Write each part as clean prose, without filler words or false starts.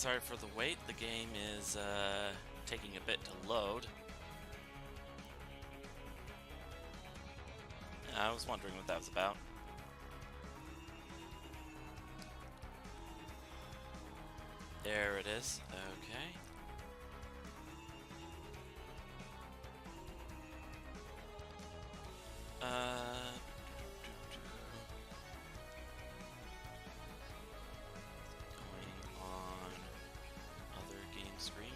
Sorry for the wait. The game is taking a bit to load. I was wondering what that was about. There it is. Okay. Uh, going on other game screen.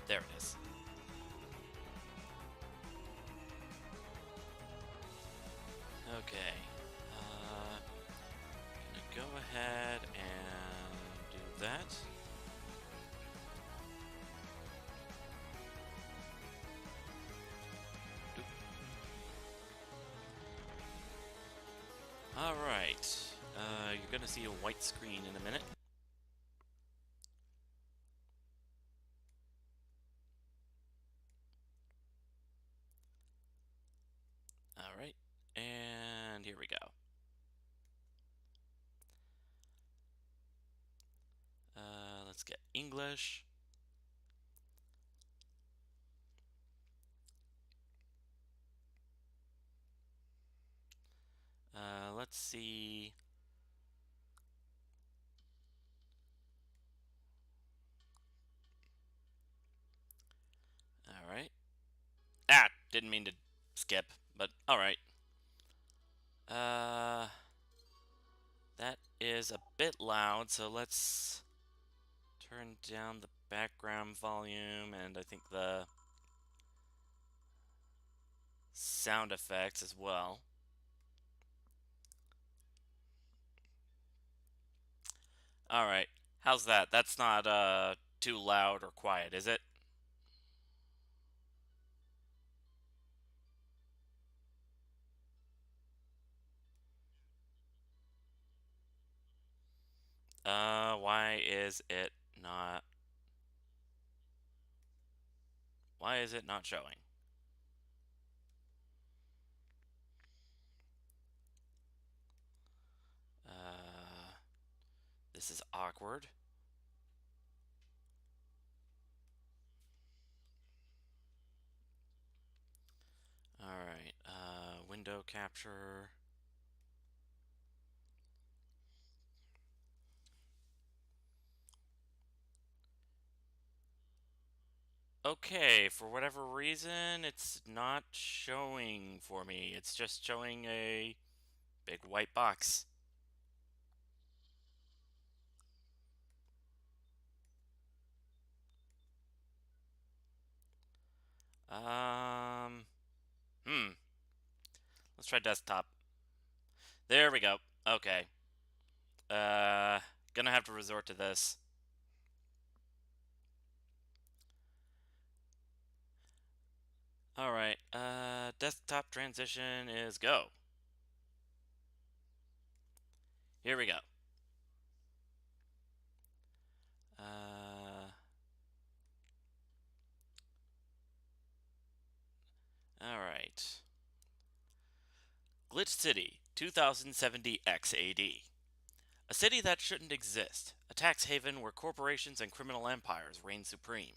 There it is. Okay. Gonna go ahead and do that. Alright. You're gonna see a white screen in a minute. Alright. And here we go. Let's get English. Let's see. Alright. Ah, didn't mean to skip, but alright. That is a bit loud, so let's turn down the background volume and I think the sound effects as well. Alright, how's that? That's not too loud or quiet, is it? Why is it not... Why is it not showing? This is awkward. Alright, window capture. Okay, for whatever reason, it's not showing for me. It's just showing a big white box. Um, Let's try desktop. There we go. Okay. Gonna have to resort to this. Alright, desktop transition is go. Here we go. Alright. Glitch City, 2070 XAD. A city that shouldn't exist. A tax haven where corporations and criminal empires reign supreme.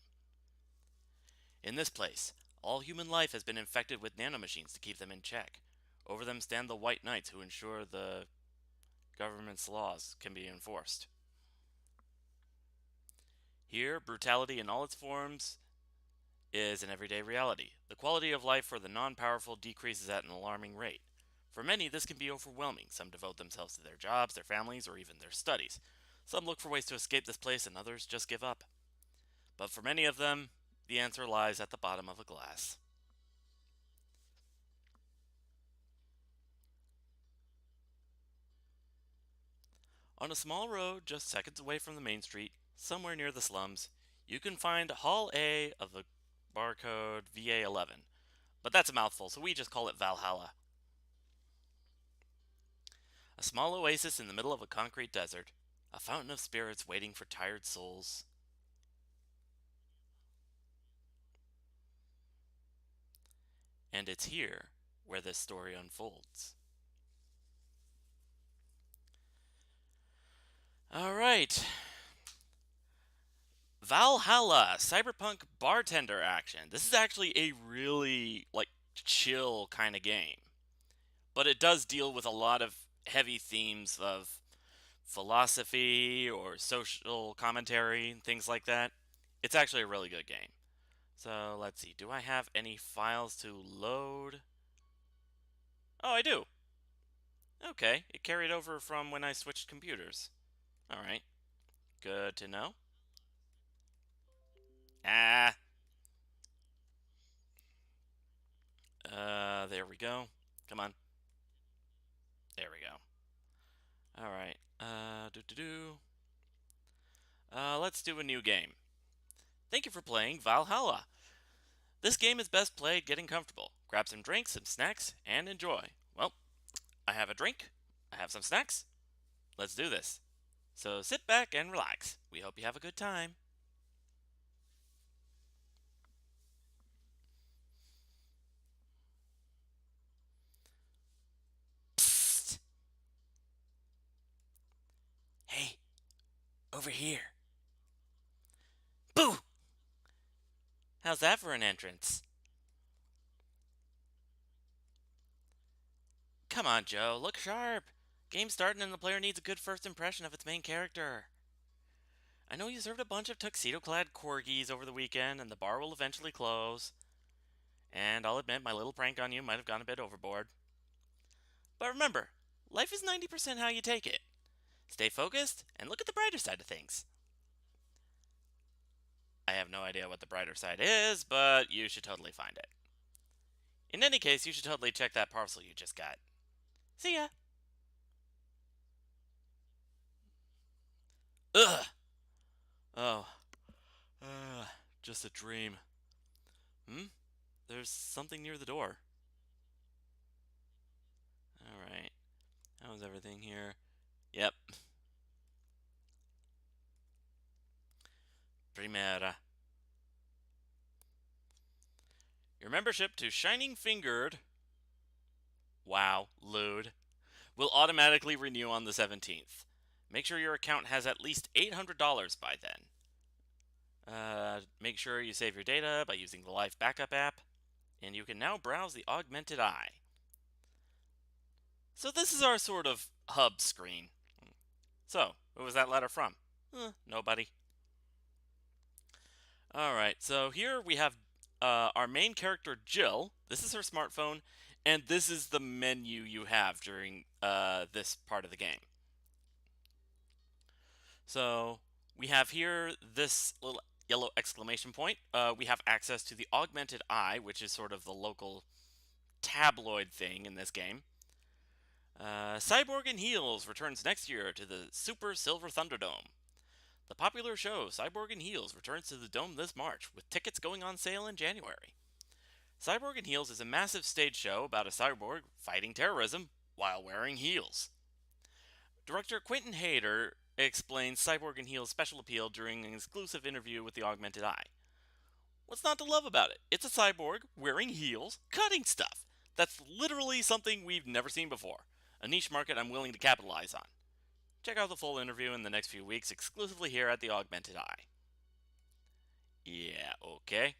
In this place, all human life has been infected with nanomachines to keep them in check. Over them stand the White Knights who ensure the government's laws can be enforced. Here, brutality in all its forms is an everyday reality. The quality of life for the non-powerful decreases at an alarming rate. For many, this can be overwhelming. Some devote themselves to their jobs, their families, or even their studies. Some look for ways to escape this place, and others just give up. But for many of them, the answer lies at the bottom of a glass. On a small road just seconds away from the main street, somewhere near the slums, you can find Hall A of the barcode Va-11. But that's a mouthful, so we just call it Valhalla. A small oasis in the middle of a concrete desert, a fountain of spirits waiting for tired souls. And it's here where this story unfolds. All right. Valhalla Cyberpunk bartender action. This is actually a really chill kind of game, but it does deal with a lot of heavy themes of philosophy or social commentary and things like that. It's actually a really good game. So let's see. Do I have any files to load? Oh, I do. Okay, it carried over from when I switched computers. All right, good to know. Ah, there we go. Come on. There we go. All right. Let's do a new game. Thank you for playing Valhalla. This game is best played getting comfortable. Grab some drinks, some snacks, and enjoy. Well, I have a drink. I have some snacks. Let's do this. So sit back and relax. We hope you have a good time. Psst. Hey, over here. Boo! How's that for an entrance? Come on, Joe. Look sharp. Game's starting and the player needs a good first impression of its main character. I know you served a bunch of tuxedo clad corgis over the weekend, and the bar will eventually close. And I'll admit my little prank on you might have gone a bit overboard. But remember, life is 90% how you take it. Stay focused and look at the brighter side of things. I have no idea what the brighter side is, but you should totally find it. In any case, you should totally check that parcel you just got. See ya! Ugh! Oh, uh, just a dream. Hmm? There's something near the door. Alright. How's everything here? Yep. Primera. Your membership to Shining Fingered. Wow, lewd. Will automatically renew on the 17th. Make sure your account has at least $800 by then. Make sure you save your data by using the Life Backup app, and you can now browse the Augmented Eye. So this is our sort of hub screen. So, who was that letter from? Nobody. Alright, so here we have our main character, Jill. This is her smartphone, and this is the menu you have during this part of the game. So we have here this little yellow exclamation point. We have access to the Augmented Eye, which is sort of the local tabloid thing in this game. Cyborg in Heels returns next year to the Super Silver Thunderdome. The popular show Cyborg in Heels returns to the Dome this March, with tickets going on sale in January. Cyborg in Heels is a massive stage show about a cyborg fighting terrorism while wearing heels. Director Quentin Hayter explains Cyborg in Heels' special appeal during an exclusive interview with the Augmented Eye. What's not to love about it? It's a cyborg wearing heels, cutting stuff. That's literally something we've never seen before. A niche market I'm willing to capitalize on. Check out the full interview in the next few weeks exclusively here at the Augmented Eye. Yeah, okay.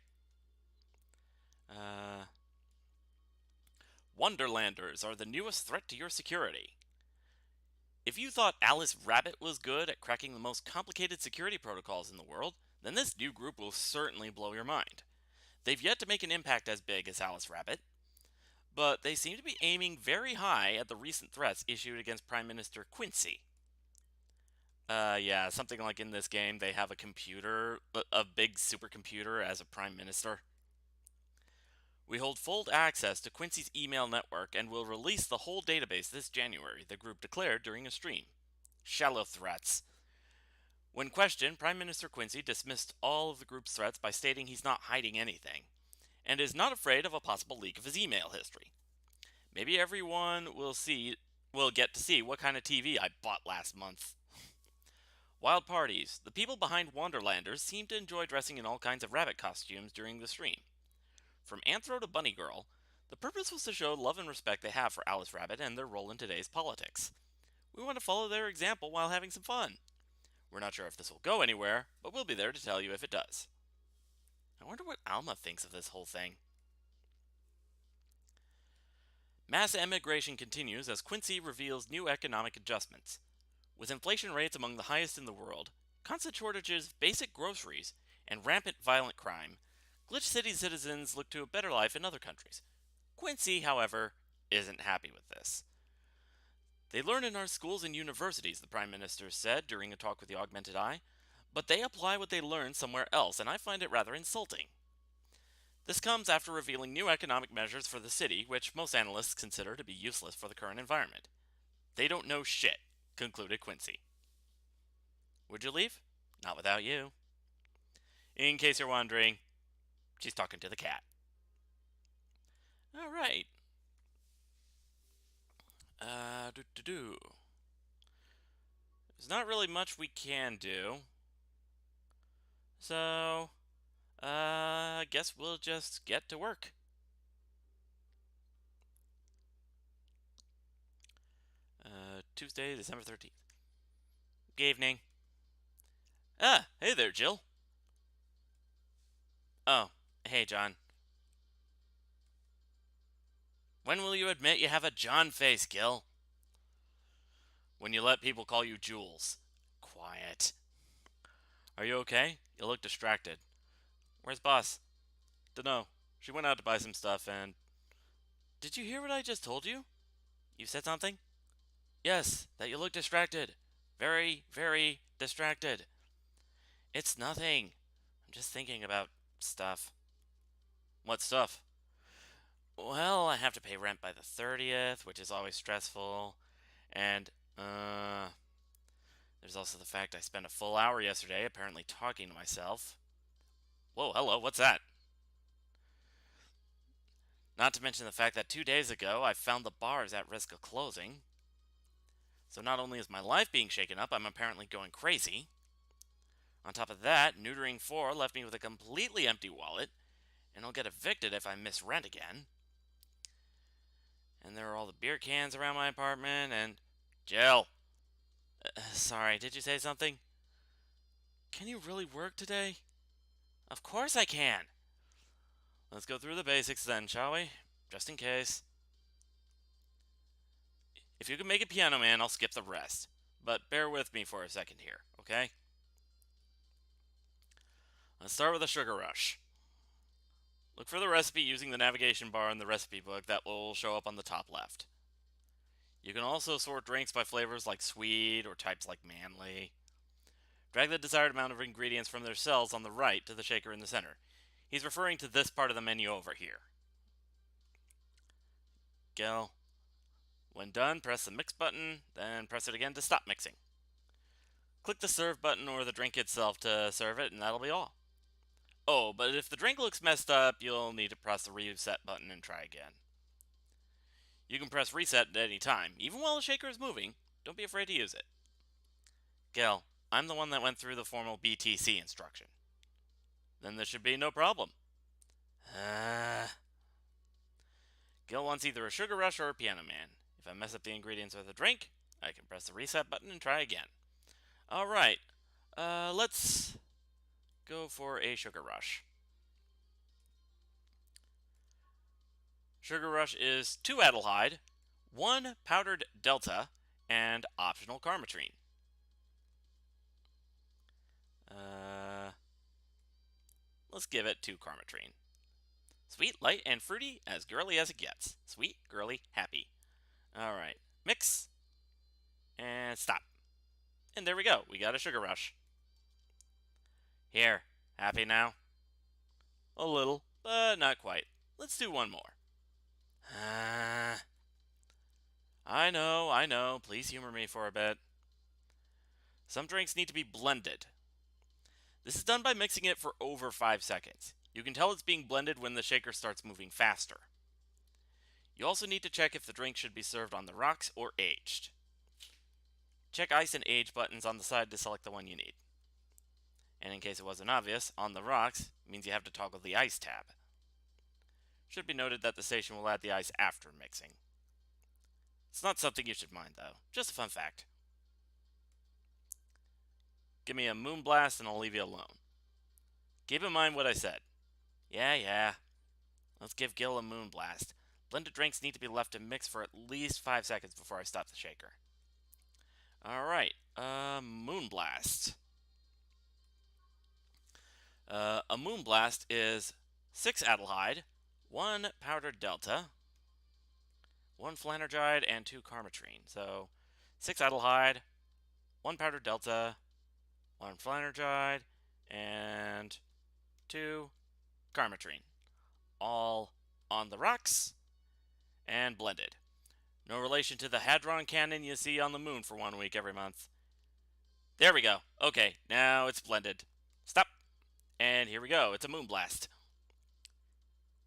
Wonderlanders are the newest threat to your security. If you thought Alice Rabbit was good at cracking the most complicated security protocols in the world, then this new group will certainly blow your mind. They've yet to make an impact as big as Alice Rabbit, but they seem to be aiming very high at the recent threats issued against Prime Minister Quincy. Yeah, something like in this game, they have a computer, a big supercomputer as a Prime Minister. We hold full access to Quincy's email network and will release the whole database this January, the group declared during a stream. Shallow threats. When questioned, Prime Minister Quincy dismissed all of the group's threats by stating he's not hiding anything, and is not afraid of a possible leak of his email history. Maybe everyone will get to see what kind of TV I bought last month. Wild parties. The people behind Wonderlanders seem to enjoy dressing in all kinds of rabbit costumes during the stream. From Anthro to Bunny Girl, The purpose was to show love and respect they have for Alice Rabbit and their role in today's politics. We want to follow their example while having some fun. We're not sure if this will go anywhere, but we'll be there to tell you if it does. I wonder what Alma thinks of this whole thing. Mass emigration continues as Quincy reveals new economic adjustments. With inflation rates among the highest in the world, constant shortages of basic groceries, and rampant violent crime, Glitch City citizens look to a better life in other countries. Quincy, however, isn't happy with this. They learn in our schools and universities, the Prime Minister said during a talk with the Augmented Eye, but they apply what they learn somewhere else, and I find it rather insulting. This comes after revealing new economic measures for the city, which most analysts consider to be useless for the current environment. They don't know shit, concluded Quincy. Would you leave? Not without you. In case you're wondering, she's talking to the cat. All right. There's not really much we can do. So, I guess we'll just get to work. Tuesday, December 13th. Good evening. Ah, hey there, Jill. Oh, hey, John. When will you admit you have a John face, Gil? When you let people call you Jules. Quiet. Are you okay? You look distracted. Where's Boss? Dunno. She went out to buy some stuff and... Did you hear what I just told you? You said something? Yes, that you look distracted. Very, very distracted. It's nothing. I'm just thinking about stuff. What stuff? Well, I have to pay rent by the 30th, which is always stressful. And, there's also the fact I spent a full hour yesterday apparently talking to myself. Whoa, hello, what's that? Not to mention the fact that 2 days ago I found the bars at risk of closing. So not only is my life being shaken up, I'm apparently going crazy. On top of that, neutering 4 left me with a completely empty wallet, and I'll get evicted if I miss rent again. And there are all the beer cans around my apartment, and... Jill! Sorry, did you say something? Can you really work today? Of course I can! Let's go through the basics then, shall we? Just in case. If you can make it Piano Man, I'll skip the rest. But bear with me for a second here, okay? Let's start with a sugar rush. Look for the recipe using the navigation bar in the recipe book that will show up on the top left. You can also sort drinks by flavors like sweet or types like manly. Drag the desired amount of ingredients from their cells on the right to the shaker in the center. He's referring to this part of the menu over here. Go. When done, press the mix button, then press it again to stop mixing. Click the serve button or the drink itself to serve it, and that'll be all. Oh, but if the drink looks messed up, you'll need to press the reset button and try again. You can press reset at any time, even while the shaker is moving. Don't be afraid to use it. Gil, I'm the one that went through the formal BTC instruction. Then this should be no problem. Gil wants either a sugar rush or a Piano Man. If I mess up the ingredients with a drink, I can press the reset button and try again. Alright, let's go for a sugar rush. Sugar rush is 2 Adelhyde, 1 powdered Delta, and optional Carmetrine. Let's give it 2 Carmetrine. Sweet, light, and fruity, as girly as it gets. Sweet, girly, happy. Alright, mix, and stop. And there we go, we got a sugar rush. Here, happy now? A little, but not quite. Let's do one more. I know, please humor me for a bit. Some drinks need to be blended. This is done by mixing it for over 5 seconds. You can tell it's being blended when the shaker starts moving faster. You also need to check if the drink should be served on the rocks or aged. Check ice and age buttons on the side to select the one you need. And in case it wasn't obvious, on the rocks means you have to toggle the ice tab. Should be noted that the station will add the ice after mixing. It's not something you should mind, though. Just a fun fact. Give me a moonblast and I'll leave you alone. Keep in mind what I said. Yeah. Let's give Gil a moonblast. Blended drinks need to be left to mix for at least 5 seconds before I stop the shaker. Alright, moonblast. A moonblast is 6 Adelhyde, 1 powdered delta, 1 Flanergide, and 2 Carmetrine. So 6 Adelhyde, 1 powdered delta, 1 Flanergide, and 2 Carmetrine. All on the rocks and blended. No relation to the Hadron Cannon you see on the moon for 1 week every month. There we go. Okay, now it's blended. Stop. And here we go. It's a moonblast.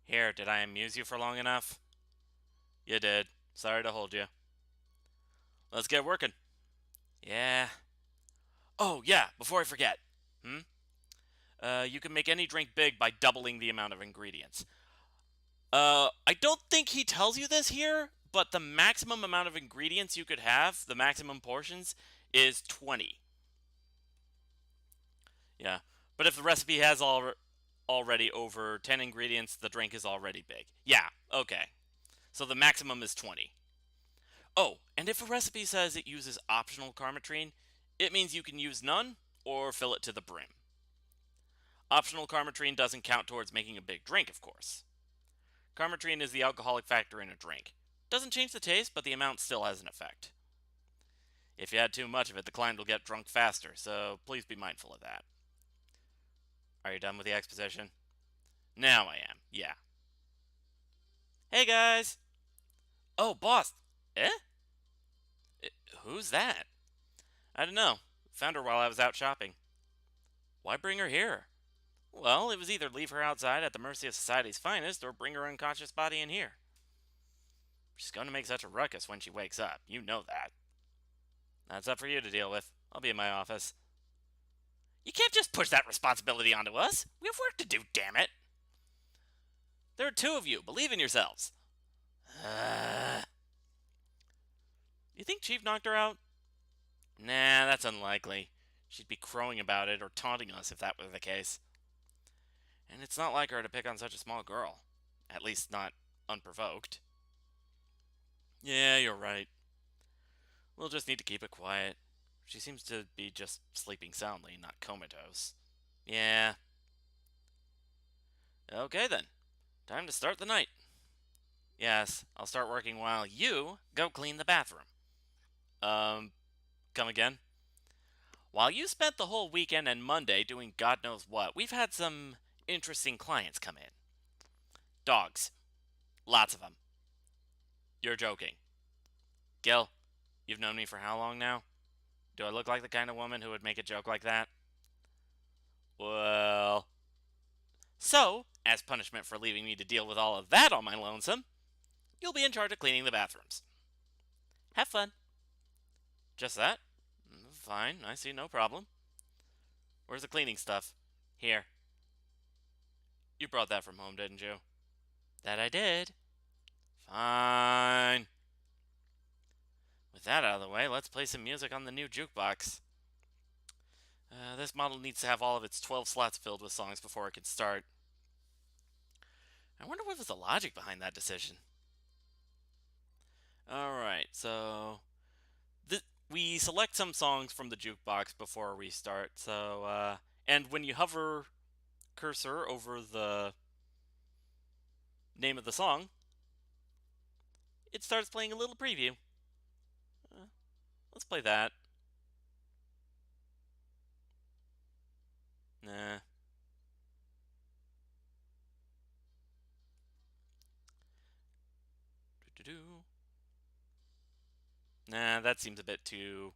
Here, did I amuse you for long enough? You did. Sorry to hold you. Let's get working. Yeah. Oh, yeah, before I forget. You can make any drink big by doubling the amount of ingredients. I don't think he tells you this here, but the maximum amount of ingredients you could have, the maximum portions, is 20. Yeah. But if the recipe has already over 10 ingredients, the drink is already big. Yeah, okay. So the maximum is 20. Oh, and if a recipe says it uses optional Carmetrine, it means you can use none or fill it to the brim. Optional Carmetrine doesn't count towards making a big drink, of course. Carmetrine is the alcoholic factor in a drink. Doesn't change the taste, but the amount still has an effect. If you add too much of it, the client will get drunk faster, so please be mindful of that. Are you done with the exposition? Now I am, yeah. Hey guys! Oh, boss! Eh? Who's that? I don't know. Found her while I was out shopping. Why bring her here? Well, it was either leave her outside at the mercy of society's finest or bring her unconscious body in here. She's going to make such a ruckus when she wakes up. You know that. That's up for you to deal with. I'll be in my office. You can't just push that responsibility onto us. We have work to do, damn it. There are 2 of you. Believe in yourselves. You think Chief knocked her out? Nah, that's unlikely. She'd be crowing about it or taunting us if that were the case. And it's not like her to pick on such a small girl. At least not unprovoked. Yeah, you're right. We'll just need to keep it quiet. She seems to be just sleeping soundly, not comatose. Yeah. Okay then. Time to start the night. Yes, I'll start working while you go clean the bathroom. Come again? While you spent the whole weekend and Monday doing God knows what, we've had some interesting clients come in. Dogs. Lots of them. You're joking. Gil, you've known me for how long now? Do I look like the kind of woman who would make a joke like that? Well... So, as punishment for leaving me to deal with all of that on my lonesome, you'll be in charge of cleaning the bathrooms. Have fun. Just that? Fine, I see no problem. Where's the cleaning stuff? Here. You brought that from home, didn't you? That I did. Fine. With that out of the way, let's play some music on the new jukebox. This model needs to have all of its 12 slots filled with songs before it can start. I wonder what was the logic behind that decision. Alright, so... we select some songs from the jukebox before we start, so... and when you hover cursor over the name of the song, it starts playing a little preview. Let's play that. Nah. Nah, that seems a bit too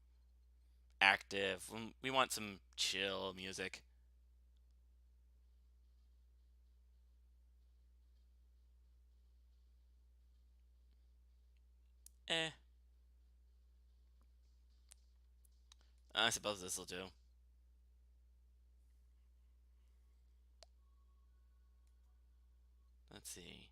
active. We want some chill music. I suppose this'll do. Let's see.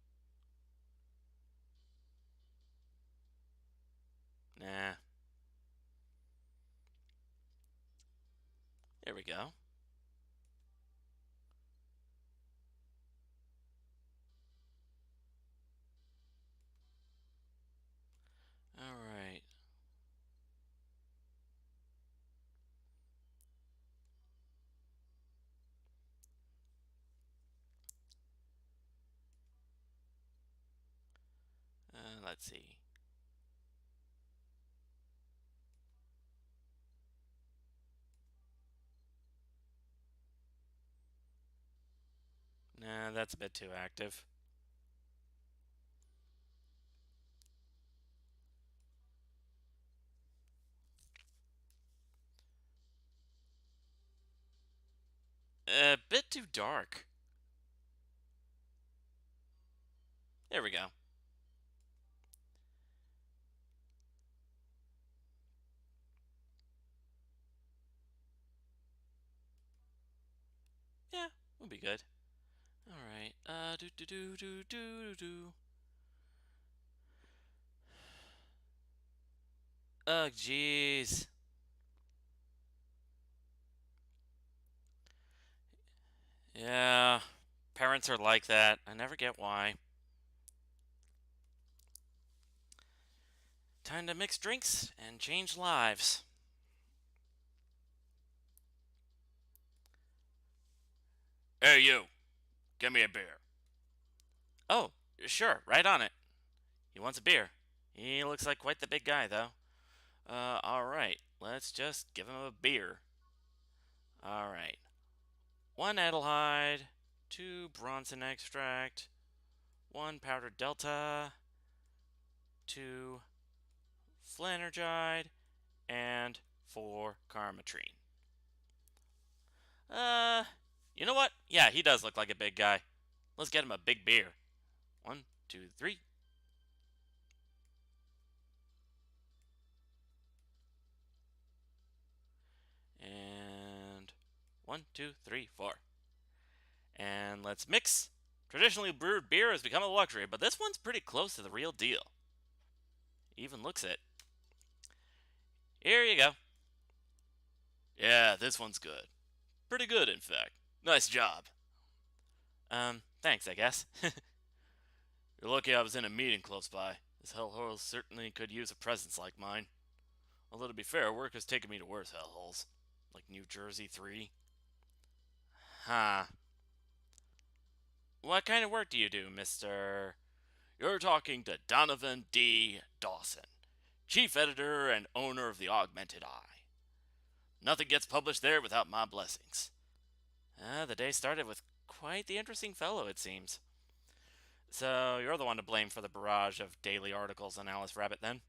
There we go. All right. Let's see. Nah, that's a bit too active. A bit too dark. There we go. Yeah, we'll be good. All right. Do do do do do do. Oh, jeez. Yeah, parents are like that. I never get why. Time to mix drinks and change lives. Hey, you. Give me a beer. Oh, sure. Right on it. He wants a beer. He looks like quite the big guy, though. All right. Let's just give him a beer. All right. One Adelhyde, two Bronson extract, one powdered Delta, two Flanergide, and four Carmatrine. Uh, you know what? Yeah, he does look like a big guy. Let's get him a big beer. One, two, three. And one, two, three, four. And let's mix. Traditionally brewed beer has become a luxury, but this one's pretty close to the real deal. Even looks it. Here you go. Yeah, this one's good. Pretty good, in fact. Nice job. Thanks, I guess. You're lucky I was in a meeting close by. This hellhole certainly could use a presence like mine. Although, to be fair, work has taken me to worse hellholes. Like New Jersey 3. Huh. What kind of work do you do, Mr. You're talking to Donovan D. Dawson, chief editor and owner of the Augmented Eye. Nothing gets published there without my blessings. The day started with quite the interesting fellow, it seems. So, you're the one to blame for the barrage of daily articles on Alice Rabbit, then?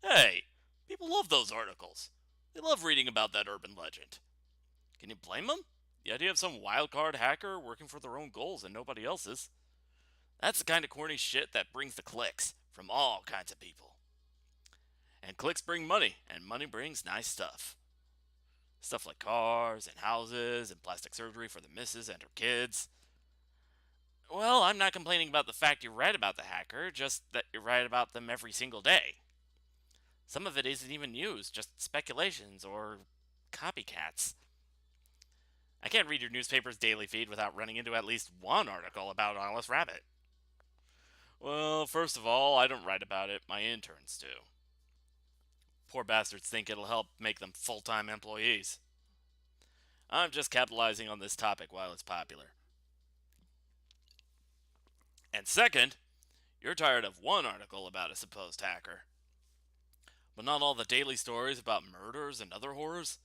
Hey, people love those articles. They love reading about that urban legend. Can you blame them? The idea of some wildcard hacker working for their own goals and nobody else's. That's the kind of corny shit that brings the clicks from all kinds of people. And clicks bring money, and money brings nice stuff. Stuff like cars and houses and plastic surgery for the missus and her kids. Well, I'm not complaining about the fact you write about the hacker, just that you write about them every single day. Some of it isn't even news, just speculations or copycats. I can't read your newspaper's daily feed without running into at least one article about Alice Rabbit. Well, first of all, I don't write about it, my interns do. Poor bastards think it'll help make them full time employees. I'm just capitalizing on this topic while it's popular. And second, you're tired of one article about a supposed hacker. But not all the daily stories about murders and other horrors?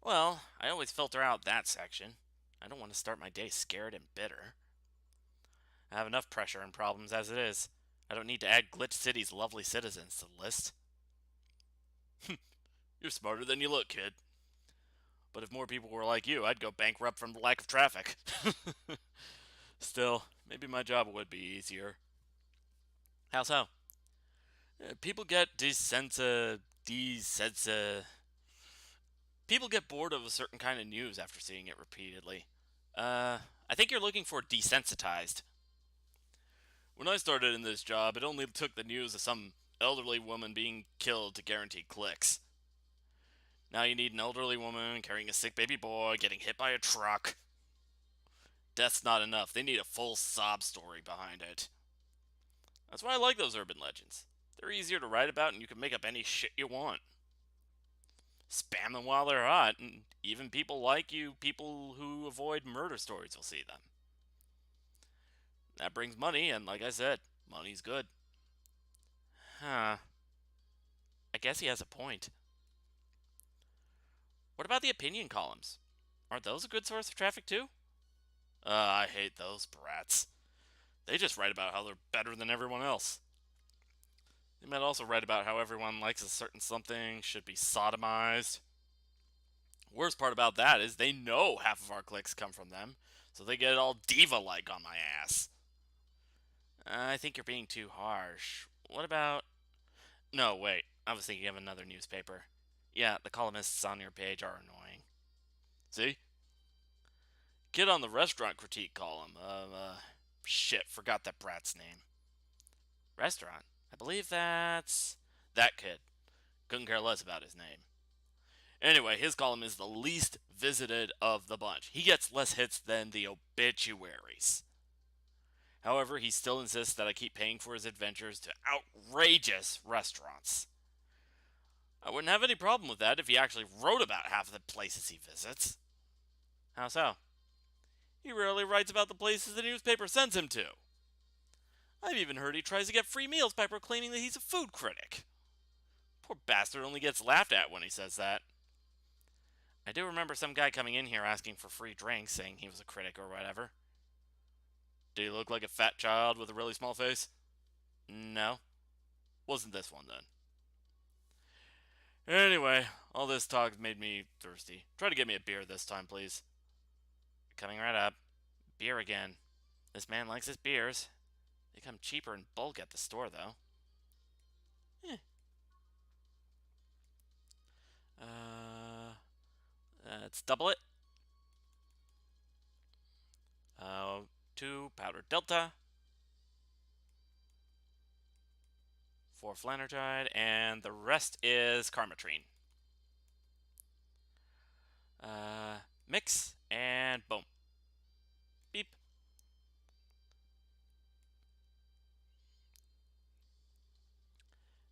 Well, I always filter out that section. I don't want to start my day scared and bitter. I have enough pressure and problems as it is. I don't need to add Glitch City's lovely citizens to the list. You're smarter than you look, kid. But if more people were like you, I'd go bankrupt from the lack of traffic. Still, maybe my job would be easier. How so? People get People get bored of a certain kind of news after seeing it repeatedly. I think you're looking for desensitized. When I started in this job, it only took the news of some elderly woman being killed to guarantee clicks. Now you need an elderly woman carrying a sick baby boy, getting hit by a truck. Death's not enough. They need a full sob story behind it. That's why I like those urban legends. They're easier to write about and you can make up any shit you want. Spam them while they're hot, and even people like you, people who avoid murder stories, will see them. That brings money, and like I said, money's good. Huh. I guess he has a point. What about the opinion columns? Aren't those a good source of traffic too? I hate those brats. They just write about how they're better than everyone else. They might also write about how everyone likes a certain something should be sodomized. Worst part about that is they know half of our clicks come from them, so they get all diva-like on my ass. I think you're being too harsh. What about... No, wait. I was thinking of another newspaper. Yeah, the columnists on your page are annoying. See? Kid on the restaurant critique column. Shit, forgot that brat's name. Restaurant? I believe that's... That kid. Couldn't care less about his name. Anyway, his column is the least visited of the bunch. He gets less hits than the obituaries. However, he still insists that I keep paying for his adventures to outrageous restaurants. I wouldn't have any problem with that if he actually wrote about half of the places he visits. How so? He rarely writes about the places the newspaper sends him to. I've even heard he tries to get free meals by proclaiming that he's a food critic. Poor bastard only gets laughed at when he says that. I do remember some guy coming in here asking for free drinks, saying he was a critic or whatever. Did he look like a fat child with a really small face? No. Wasn't this one then. Anyway, all this talk made me thirsty. Try to get me a beer this time, please. Coming right up. Beer again. This man likes his beers. They come cheaper in bulk at the store, though. Eh. Let's double it. 2 powdered Delta. 4 Flanergide, and the rest is Karmatrine. Mix, and boom. Beep.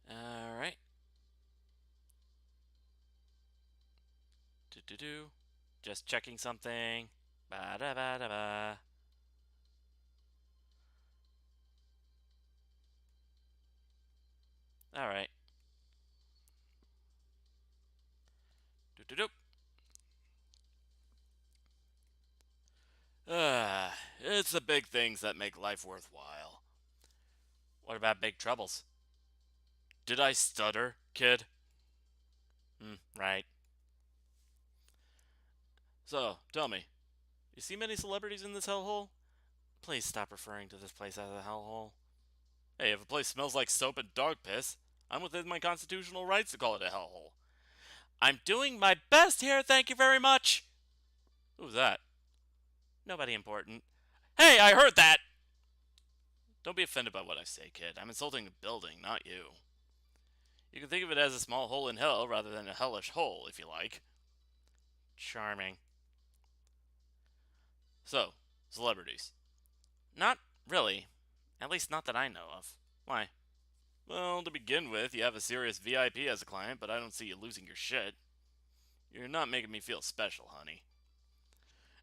Alright. Just checking something. Ba-da-ba-da-ba. Alright. Do-do-do. It's the big things that make life worthwhile. What about big troubles? Did I stutter, kid? Right. So, tell me, you see many celebrities in this hellhole? Please stop referring to this place as a hellhole. Hey, if a place smells like soap and dog piss, I'm within my constitutional rights to call it a hellhole. I'm doing my best here, thank you very much! Who was that? Nobody important. Hey, I heard that! Don't be offended by what I say, kid. I'm insulting the building, not you. You can think of it as a small hole in hell rather than a hellish hole, if you like. Charming. So, celebrities. Not really. At least not that I know of. Why? Well, to begin with, you have a serious VIP as a client, but I don't see you losing your shit. You're not making me feel special, honey.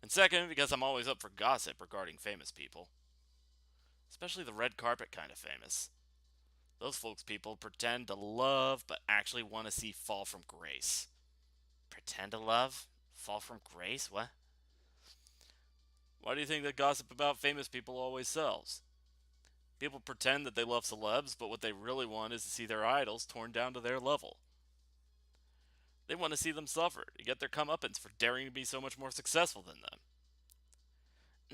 And second, because I'm always up for gossip regarding famous people. Especially the red carpet kind of famous. Those folks people pretend to love, but actually want to see fall from grace. Pretend to love? Fall from grace? What? Why do you think that gossip about famous people always sells? People pretend that they love celebs, but what they really want is to see their idols torn down to their level. They want to see them suffer, to get their comeuppance for daring to be so much more successful than them.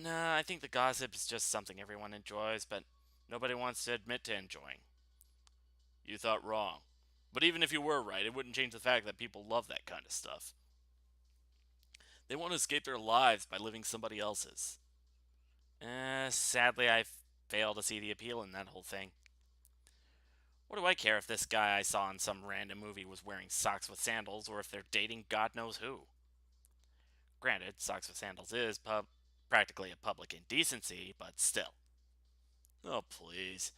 Nah, I think the gossip is just something everyone enjoys, but nobody wants to admit to enjoying. You thought wrong. But even if you were right, it wouldn't change the fact that people love that kind of stuff. They want to escape their lives by living somebody else's. Sadly, I fail to see the appeal in that whole thing. What do I care if this guy I saw in some random movie was wearing socks with sandals or if they're dating God knows who? Granted, socks with sandals is practically a public indecency, but still. Oh, please.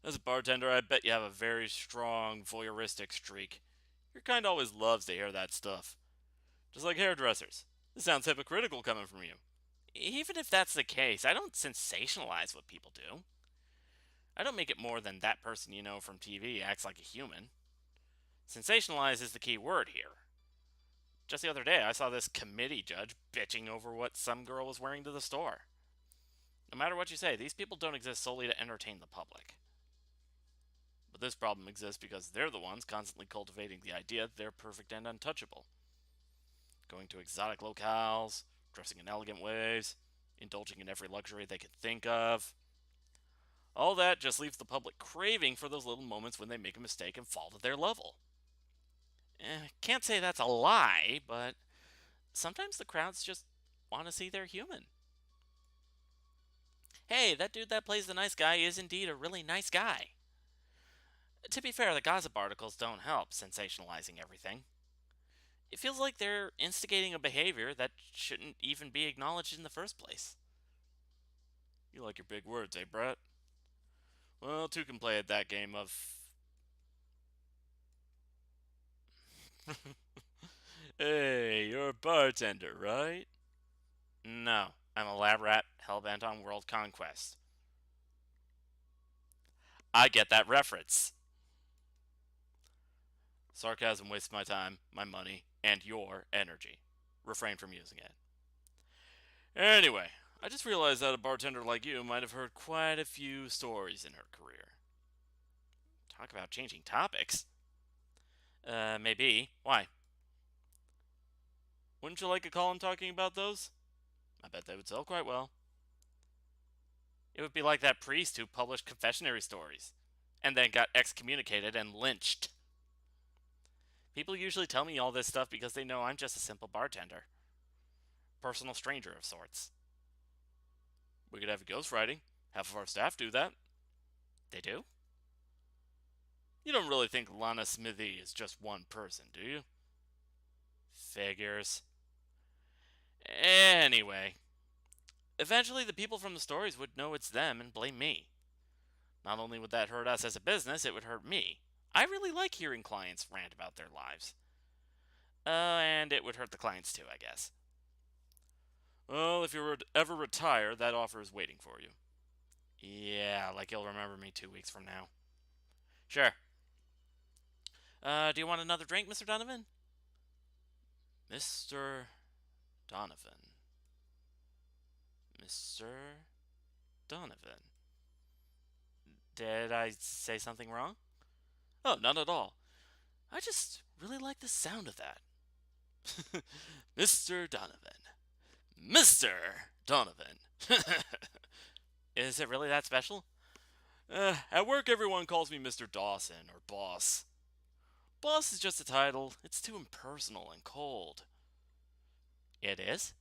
As a bartender, I bet you have a very strong voyeuristic streak. Your kind always loves to hear that stuff. Just like hairdressers. This sounds hypocritical coming from you. Even if that's the case, I don't sensationalize what people do. I don't make it more than that person you know from TV acts like a human. Sensationalize is the key word here. Just the other day, I saw this committee judge bitching over what some girl was wearing to the store. No matter what you say, these people don't exist solely to entertain the public. But this problem exists because they're the ones constantly cultivating the idea that they're perfect and untouchable. Going to exotic locales, dressing in elegant ways, indulging in every luxury they could think of. All that just leaves the public craving for those little moments when they make a mistake and fall to their level. Can't say that's a lie, but sometimes the crowds just want to see they're human. Hey, that dude that plays the nice guy is indeed a really nice guy. To be fair, the gossip articles don't help sensationalizing everything. It feels like they're instigating a behavior that shouldn't even be acknowledged in the first place. You like your big words, eh, Brett? Well, two can play at that game of. Hey, you're a bartender, right? No, I'm a lab rat hellbent on world conquest. I get that reference. Sarcasm wastes my time, my money, and your energy. Refrain from using it. Anyway, I just realized that a bartender like you might have heard quite a few stories in her career. Talk about changing topics. Maybe. Why? Wouldn't you like a column talking about those? I bet they would sell quite well. It would be like that priest who published confessionary stories and then got excommunicated and lynched. People usually tell me all this stuff because they know I'm just a simple bartender. Personal stranger of sorts. We could have ghostwriting. Half of our staff do that. They do? You don't really think Lana Smithy is just one person, do you? Figures. Anyway, eventually the people from the stories would know it's them and blame me. Not only would that hurt us as a business, it would hurt me. I really like hearing clients rant about their lives. And it would hurt the clients too, I guess. Well, if you were to ever retire, that offer is waiting for you. Yeah, like you'll remember me 2 weeks from now. Sure. Do you want another drink, Mr. Donovan? Mr. Donovan. Mr. Donovan. Did I say something wrong? Oh, none at all. I just really like the sound of that. Mr. Donovan. Mr. Donovan. Is it really that special? At work, everyone calls me Mr. Dawson or Boss. Boss is just a title. It's too impersonal and cold. It is?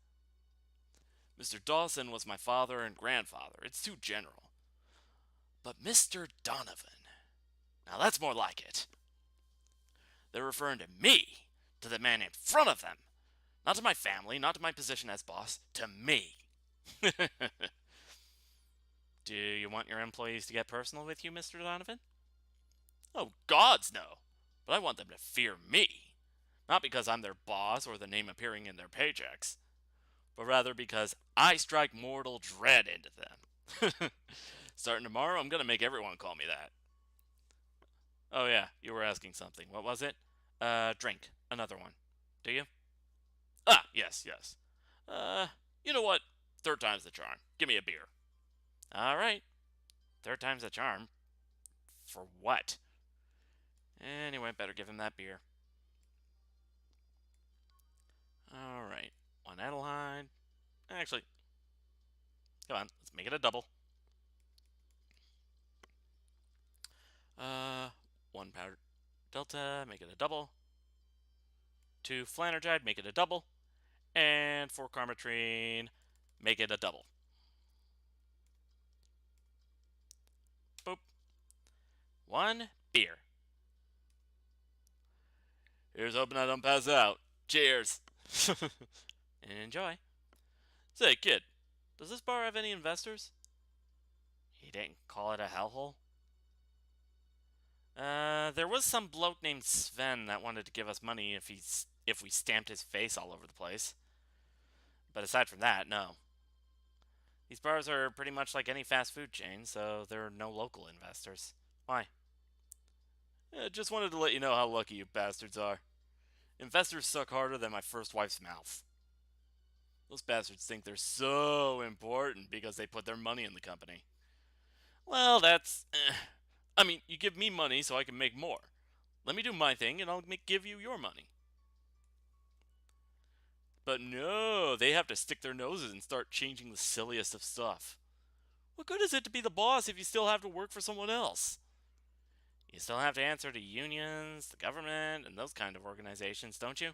Mr. Dawson was my father and grandfather. It's too general. But Mr. Donovan. Now that's more like it. They're referring to me, to the man in front of them. Not to my family, not to my position as boss, to me. Do you want your employees to get personal with you, Mr. Donovan? Oh, gods, no. But I want them to fear me. Not because I'm their boss or the name appearing in their paychecks, but rather because I strike mortal dread into them. Starting tomorrow, I'm going to make everyone call me that. Oh, yeah, you were asking something. What was it? Drink. Another one. Do you? Ah, yes, yes. You know what? Third time's the charm. Give me a beer. All right. Third time's the charm. For what? Anyway, better give him that beer. All right. One Adeline. Actually, come on. Let's make it a double. One powder delta. Make it a double. Two Flanergide. Make it a double. And four Karmatrine. Make it a double. Boop. One Beer. Here's hoping I don't pass out. Cheers. And enjoy. Say, kid, does this bar have any investors? He didn't call it a hellhole? There was some bloke named Sven that wanted to give us money if we stamped his face all over the place. But aside from that, no. These bars are pretty much like any fast food chain, so there are no local investors. Why? Just wanted to let you know how lucky you bastards are. Investors suck harder than my first wife's mouth. Those bastards think they're so important because they put their money in the company. Well, that's... I mean, you give me money so I can make more. Let me do my thing and I'll give you your money. But no, they have to stick their noses and start changing the silliest of stuff. What good is it to be the boss if you still have to work for someone else? You still have to answer to unions, the government, and those kind of organizations, don't you?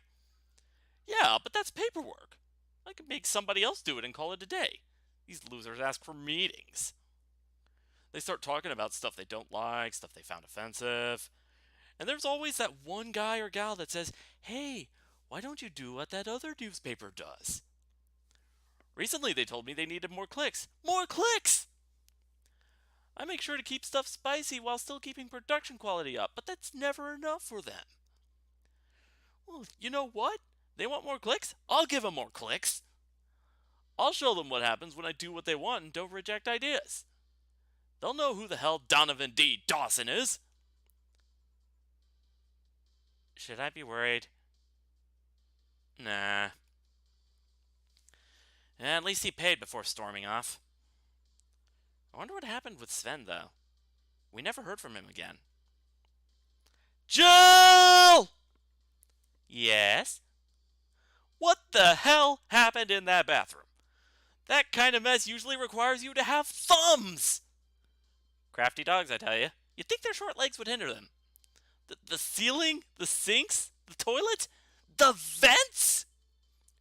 Yeah, but that's paperwork. I could make somebody else do it and call it a day. These losers ask for meetings. They start talking about stuff they don't like, stuff they found offensive. And there's always that one guy or gal that says, hey, why don't you do what that other newspaper does? Recently they told me they needed more clicks. More clicks! I make sure to keep stuff spicy while still keeping production quality up, but that's never enough for them. Well, you know what? They want more clicks? I'll give them more clicks. I'll show them what happens when I do what they want and don't reject ideas. They'll know who the hell Donovan D. Dawson is. Should I be worried? Nah. At least he paid before storming off. I wonder what happened with Sven, though. We never heard from him again. Jill! Yes? What the hell happened in that bathroom? That kind of mess usually requires you to have thumbs! Crafty dogs, I tell you. You'd think their short legs would hinder them. The ceiling? The sinks? The toilet? The vents?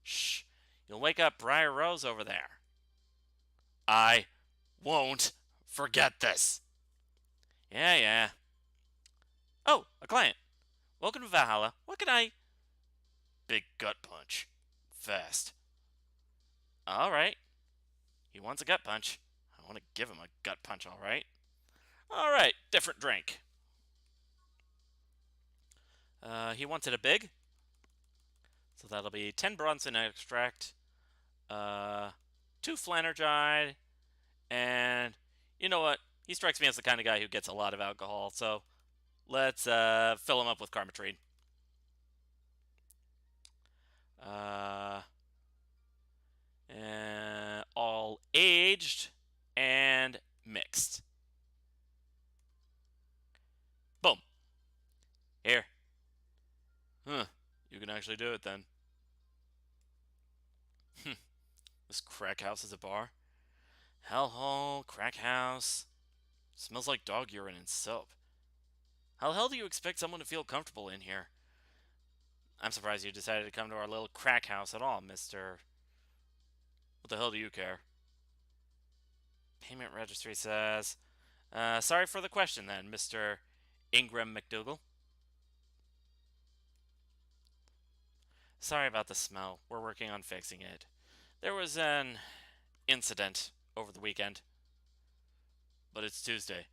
Shh. You'll wake up Briar Rose over there. I won't forget this. Yeah. Oh, a client. Welcome to Valhalla. What can I... Big gut punch. Fast. Alright. He wants a gut punch. I want to give him a gut punch, alright? Alright, different drink. He wants it a big. So that'll be 10 Bronson extract, 2 Flanergide, and you know what? He strikes me as the kind of guy who gets a lot of alcohol, so let's fill him up with Carmetrine. All aged and mixed. Boom. Here. Huh. You can actually do it then. This crack house is a bar? Hellhole, crack house. Smells like dog urine and soap. How the hell do you expect someone to feel comfortable in here? I'm surprised you decided to come to our little crack house at all, Mr. What the hell do you care? Payment registry says... sorry for the question then, Mr. Ingram McDougal. Sorry about the smell. We're working on fixing it. There was an incident over the weekend. But it's Tuesday.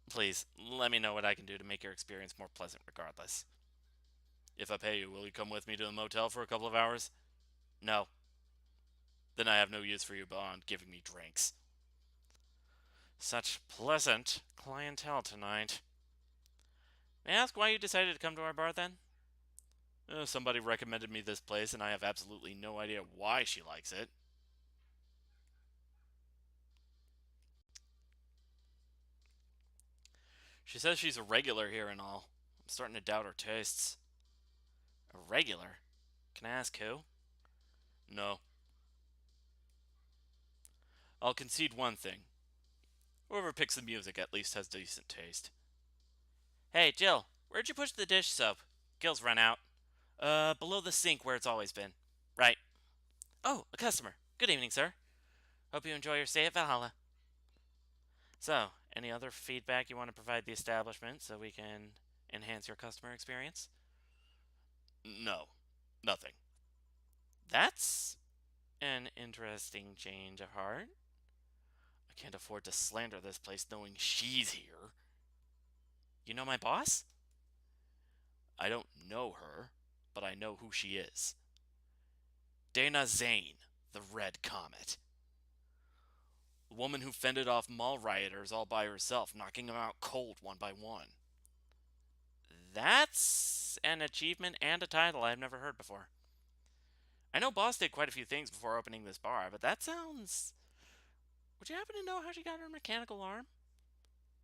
Please, let me know what I can do to make your experience more pleasant regardless. If I pay you, will you come with me to the motel for a couple of hours? No. Then I have no use for you beyond giving me drinks. Such pleasant clientele tonight. May I ask why you decided to come to our bar then? Somebody recommended me this place, and I have absolutely no idea why she likes it. She says she's a regular here and all. I'm starting to doubt her tastes. A regular? Can I ask who? No. I'll concede one thing. Whoever picks the music at least has decent taste. Hey, Jill, where'd you push the dish soap? Gil's run out. Below the sink where it's always been. Right. Oh, a customer. Good evening, sir. Hope you enjoy your stay at Valhalla. So, Any other feedback you want to provide the establishment so we can enhance your customer experience? No, nothing. That's an interesting change of heart. I can't afford to slander this place knowing she's here. You know my boss? I don't know her, but I know who she is. Dana Zane, the Red Comet. The woman who fended off mall rioters all by herself, knocking them out cold one by one. That's an achievement and a title I've never heard before. I know Boss did quite a few things before opening this bar, but that sounds. Would you happen to know how she got her mechanical arm?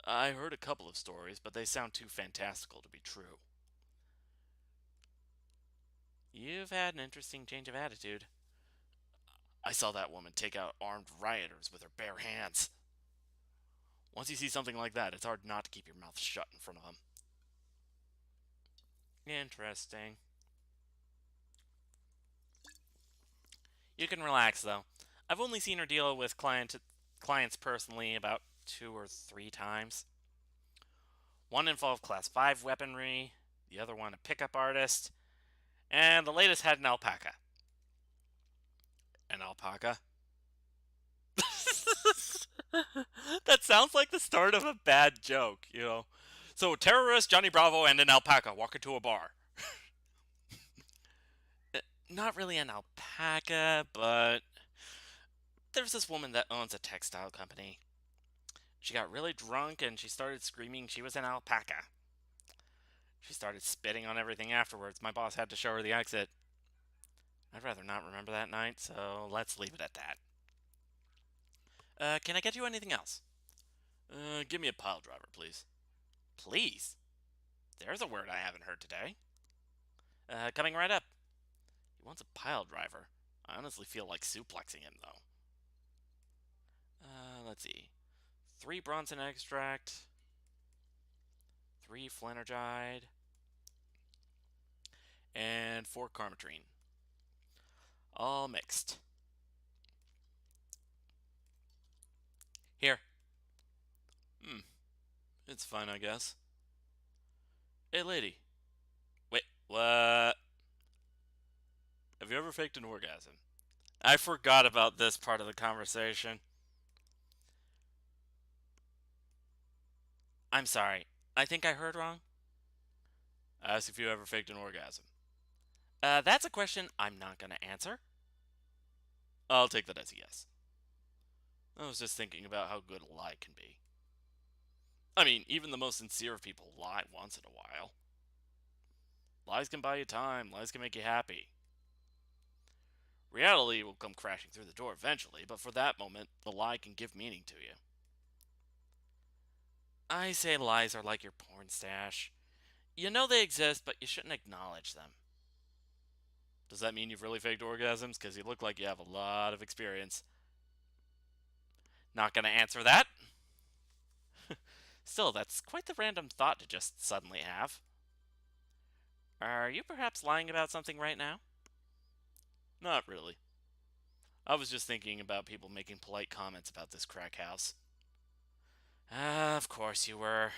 I heard a couple of stories, but they sound too fantastical to be true. You've had an interesting change of attitude. I saw that woman take out armed rioters with her bare hands. Once you see something like that, it's hard not to keep your mouth shut in front of them. Interesting. You can relax, though. I've only seen her deal with clients personally about 2 or 3 times. One involved Class 5 weaponry, the other one a pickup artist, and the latest had an alpaca. An alpaca? That sounds like the start of a bad joke, you know. So, terrorist Johnny Bravo and an alpaca walk into a bar. Not really an alpaca, but there's this woman that owns a textile company. She got really drunk and she started screaming she was an alpaca. She started spitting on everything afterwards. My boss had to show her the exit. I'd rather not remember that night, so let's leave it at that. Can I get you anything else? Give me a pile driver, please. Please? There's a word I haven't heard today. Coming right up. He wants a pile driver. I honestly feel like suplexing him, though. Let's see. 3 Bronson extract. 3 Flanergide. And 4 Carmetrine. All mixed. Here. It's fine, I guess. Hey, lady. Wait, what? Have you ever faked an orgasm? I forgot about this part of the conversation. I'm sorry. I think I heard wrong. I asked if you ever faked an orgasm. That's a question I'm not going to answer. I'll take that as a yes. I was just thinking about how good a lie can be. I mean, even the most sincere of people lie once in a while. Lies can buy you time, lies can make you happy. Reality will come crashing through the door eventually, but for that moment, the lie can give meaning to you. I say lies are like your porn stash. You know they exist, but you shouldn't acknowledge them. Does that mean you've really faked orgasms? Because you look like you have a lot of experience. Not gonna answer that. Still, that's quite the random thought to just suddenly have. Are you perhaps lying about something right now? Not really. I was just thinking about people making polite comments about this crack house. Of course you were.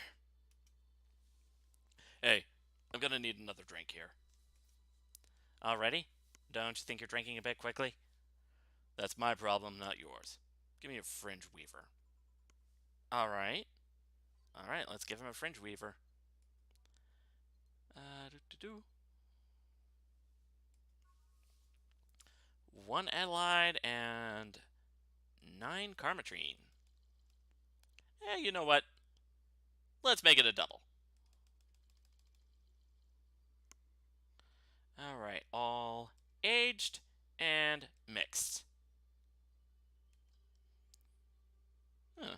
Hey, I'm gonna need another drink here. Already? Don't you think you're drinking a bit quickly? That's my problem, not yours. Give me a fringe weaver. Alright. Alright, let's give him a fringe weaver. Do. 1 Adelaide and 9 Carmetrine. You know what? Let's make it a double. Alright, all aged and mixed. Huh.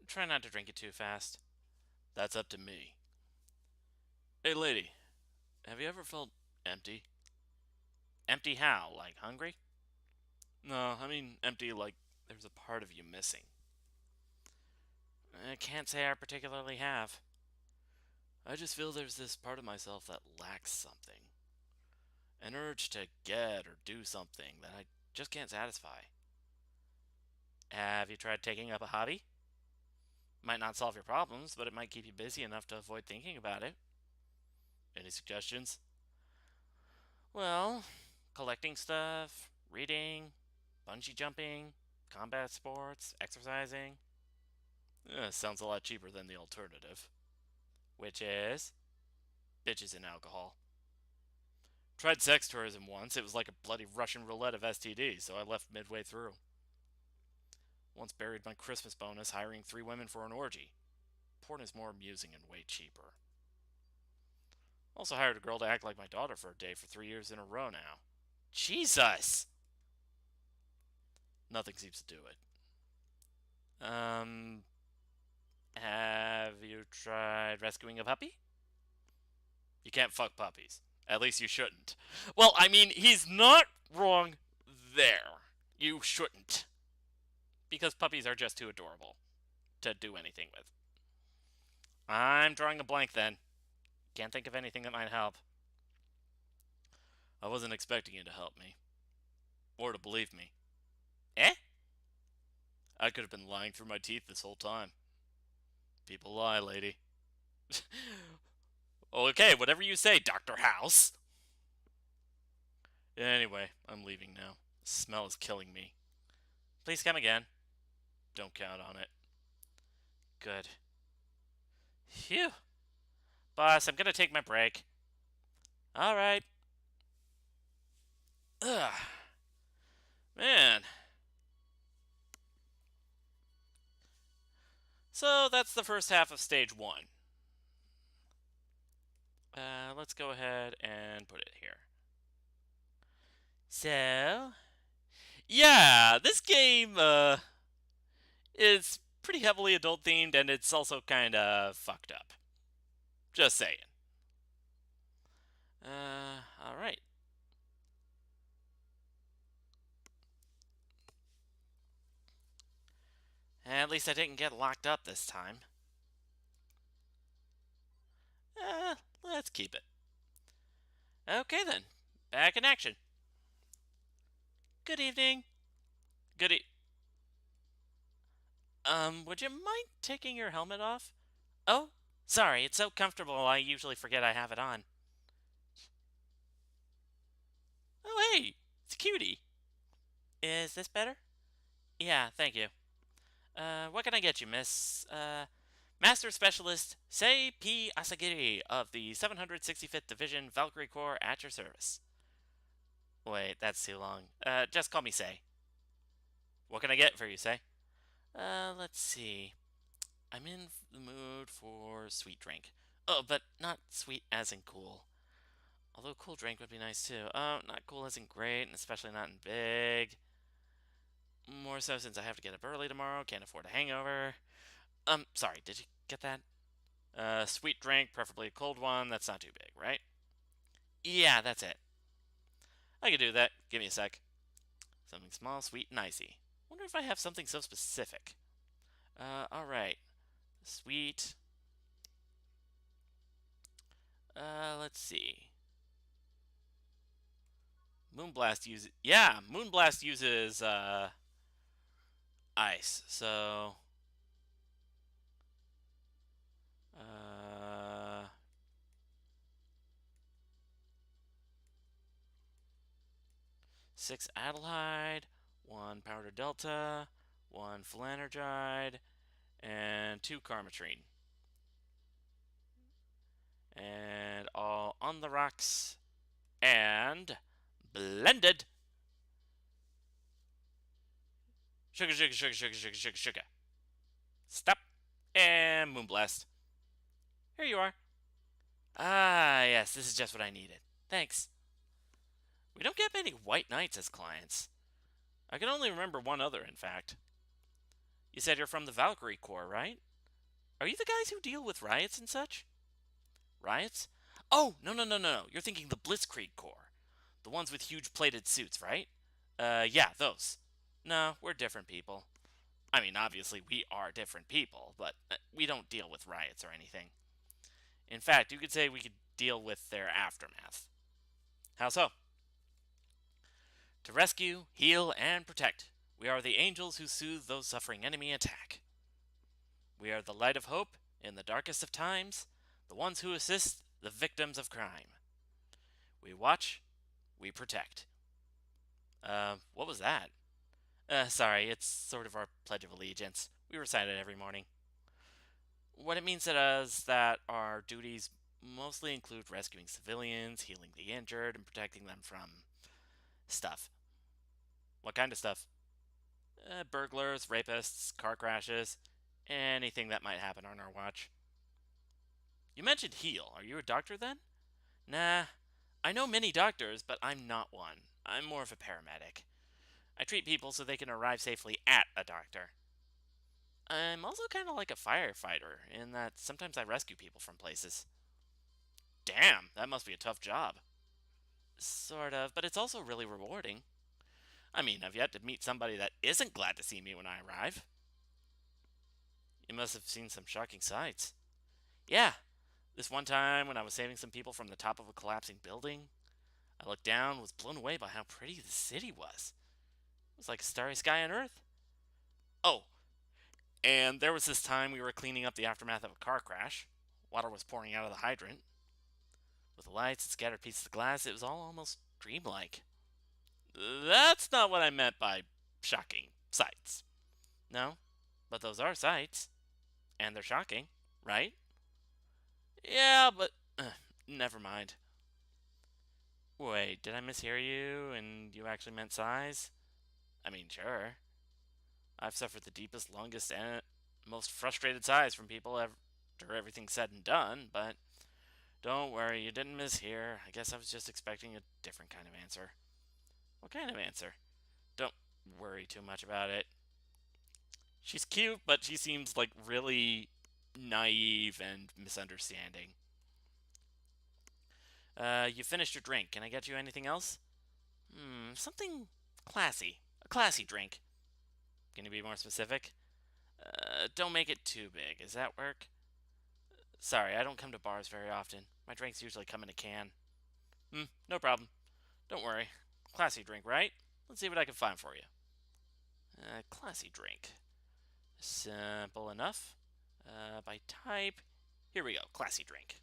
Try not to drink it too fast. That's up to me. Hey, lady, have you ever felt empty? Empty how? Like hungry? No, I mean empty like there's a part of you missing. I can't say I particularly have. I just feel there's this part of myself that lacks something. An urge to get or do something that I just can't satisfy. Have you tried taking up a hobby? Might not solve your problems, but it might keep you busy enough to avoid thinking about it. Any suggestions? Well, collecting stuff, reading, bungee jumping, combat sports, exercising. Sounds a lot cheaper than the alternative, which is bitches and alcohol. Tried sex tourism once. It was like a bloody Russian roulette of STDs, so I left midway through. Once buried my Christmas bonus hiring 3 women for an orgy. Porn is more amusing and way cheaper. Also hired a girl to act like my daughter for a day for 3 years in a row now. Jesus! Nothing seems to do it. Have you tried rescuing a puppy? You can't fuck puppies. At least you shouldn't. Well, I mean, he's not wrong there. You shouldn't. Because puppies are just too adorable to do anything with. I'm drawing a blank then. Can't think of anything that might help. I wasn't expecting you to help me. Or to believe me. Eh? I could have been lying through my teeth this whole time. People lie, lady. Okay, whatever you say, Dr. House. Anyway, I'm leaving now. The smell is killing me. Please come again. Don't count on it. Good. Phew. Boss, I'm gonna take my break. Alright. Ugh. Man. So that's the first half of stage 1. Let's go ahead and put it here. So, yeah, this game is pretty heavily adult themed, and it's also kind of fucked up. Just saying. Alright. At least I didn't get locked up this time. Let's keep it. Okay then, back in action. Good evening. Would you mind taking your helmet off? Oh, sorry, it's so comfortable I usually forget I have it on. Oh hey, it's Cutie. Is this better? Yeah, thank you. What can I get you, Miss, Master Specialist Sei P. Asagiri of the 765th Division Valkyrie Corps at your service. Wait, that's too long. Just call me Sei. What can I get for you, Sei? Let's see. I'm in the mood for sweet drink. Oh, but not sweet as in cool. Although cool drink would be nice too. Oh, not cool as in great, and especially not in big. More so since I have to get up early tomorrow, can't afford a hangover. Sorry, did you get that? Sweet drink, preferably a cold one, that's not too big, right? Yeah, that's it. I can do that. Give me a sec. Something small, sweet, and icy. Wonder if I have something so specific. Alright. Sweet. Let's see. Moonblast uses... Yeah, Moonblast uses, ice, so... 6 Adelhyde, 1 Powder Delta, 1 Flanergide, and 2 Karmatrine. And all on the rocks. And blended. Sugar, sugar, sugar, sugar, sugar, sugar, sugar. Stop. And Moonblast. Here you are. Ah, yes, this is just what I needed. Thanks. We don't get many white knights as clients. I can only remember one other, in fact. You said you're from the Valkyrie Corps, right? Are you the guys who deal with riots and such? Riots? Oh, no. You're thinking the Blitzkrieg Corps. The ones with huge plated suits, right? Yeah, those. No, we're different people. I mean, obviously, we are different people, but we don't deal with riots or anything. In fact, you could say we could deal with their aftermath. How so? To rescue, heal, and protect. We are the angels who soothe those suffering enemy attack. We are the light of hope in the darkest of times, the ones who assist the victims of crime. We watch, we protect. What was that? Sorry, it's sort of our Pledge of Allegiance. We recite it every morning. What it means to us that our duties mostly include rescuing civilians, healing the injured, and protecting them from stuff. What kind of stuff? Burglars, rapists, car crashes, anything that might happen on our watch. You mentioned heal. Are you a doctor then? Nah. I know many doctors, but I'm not one. I'm more of a paramedic. I treat people so they can arrive safely at a doctor. I'm also kind of like a firefighter in that sometimes I rescue people from places. Damn, that must be a tough job. Sort of, but it's also really rewarding. I mean, I've yet to meet somebody that isn't glad to see me when I arrive. You must have seen some shocking sights. Yeah, this one time when I was saving some people from the top of a collapsing building, I looked down and was blown away by how pretty the city was. It was like a starry sky on Earth. Oh, and there was this time we were cleaning up the aftermath of a car crash. Water was pouring out of the hydrant. With the lights and scattered pieces of glass, it was all almost dreamlike. That's not what I meant by shocking sights. No, but those are sights. And they're shocking, right? Yeah, but never mind. Wait, did I mishear you and you actually meant size? I mean, sure. I've suffered the deepest, longest, and most frustrated sighs from people after everything's said and done, but don't worry, you didn't mishear. I guess I was just expecting a different kind of answer. What kind of answer? Don't worry too much about it. She's cute, but she seems like really naive and misunderstanding. You finished your drink. Can I get you anything else? Something classy. A classy drink. Can you be more specific? Don't make it too big. Does that work? Sorry, I don't come to bars very often. My drinks usually come in a can. No problem. Don't worry. Classy drink, right? Let's see what I can find for you. Classy drink. Simple enough. By type. Here we go. Classy drink.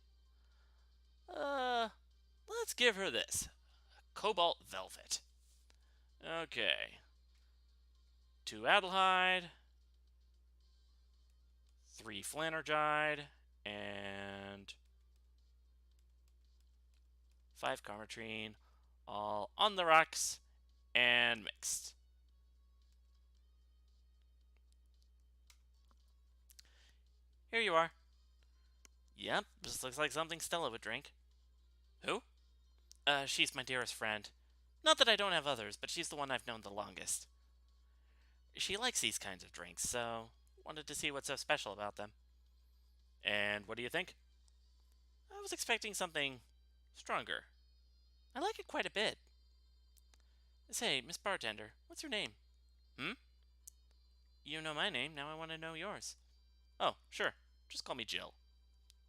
Let's give her this. Cobalt Velvet. Okay. 2 Adelheid. 3 Flanergide. And 5 Carmetrine. All on the rocks and mixed. Here you are. Yep, this looks like something Stella would drink. Who? She's my dearest friend. Not that I don't have others, but she's the one I've known the longest. She likes these kinds of drinks, so wanted to see what's so special about them. And what do you think? I was expecting something stronger. I like it quite a bit. Say, Miss Bartender, what's your name? Hmm? You know my name, now I want to know yours. Oh, sure. Just call me Jill.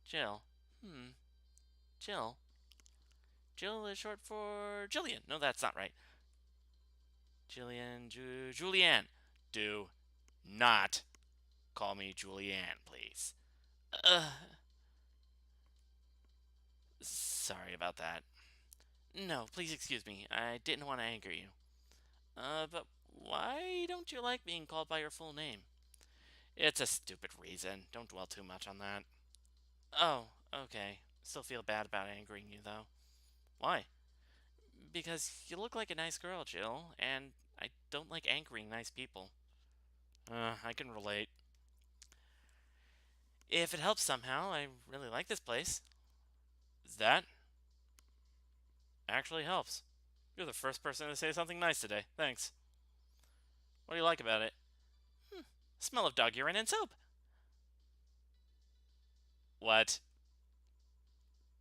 Jill. Jill. Jill is short for Jillian. No, that's not right. Julianne. Do not call me Julianne, please. Sorry about that. No, please excuse me. I didn't want to anger you. But why don't you like being called by your full name? It's a stupid reason. Don't dwell too much on that. Oh, okay. Still feel bad about angering you, though. Why? Because you look like a nice girl, Jill, and I don't like angering nice people. I can relate. If it helps somehow, I really like this place. That actually helps. You're the first person to say something nice today. Thanks. What do you like about it? Smell of dog urine and soap. What?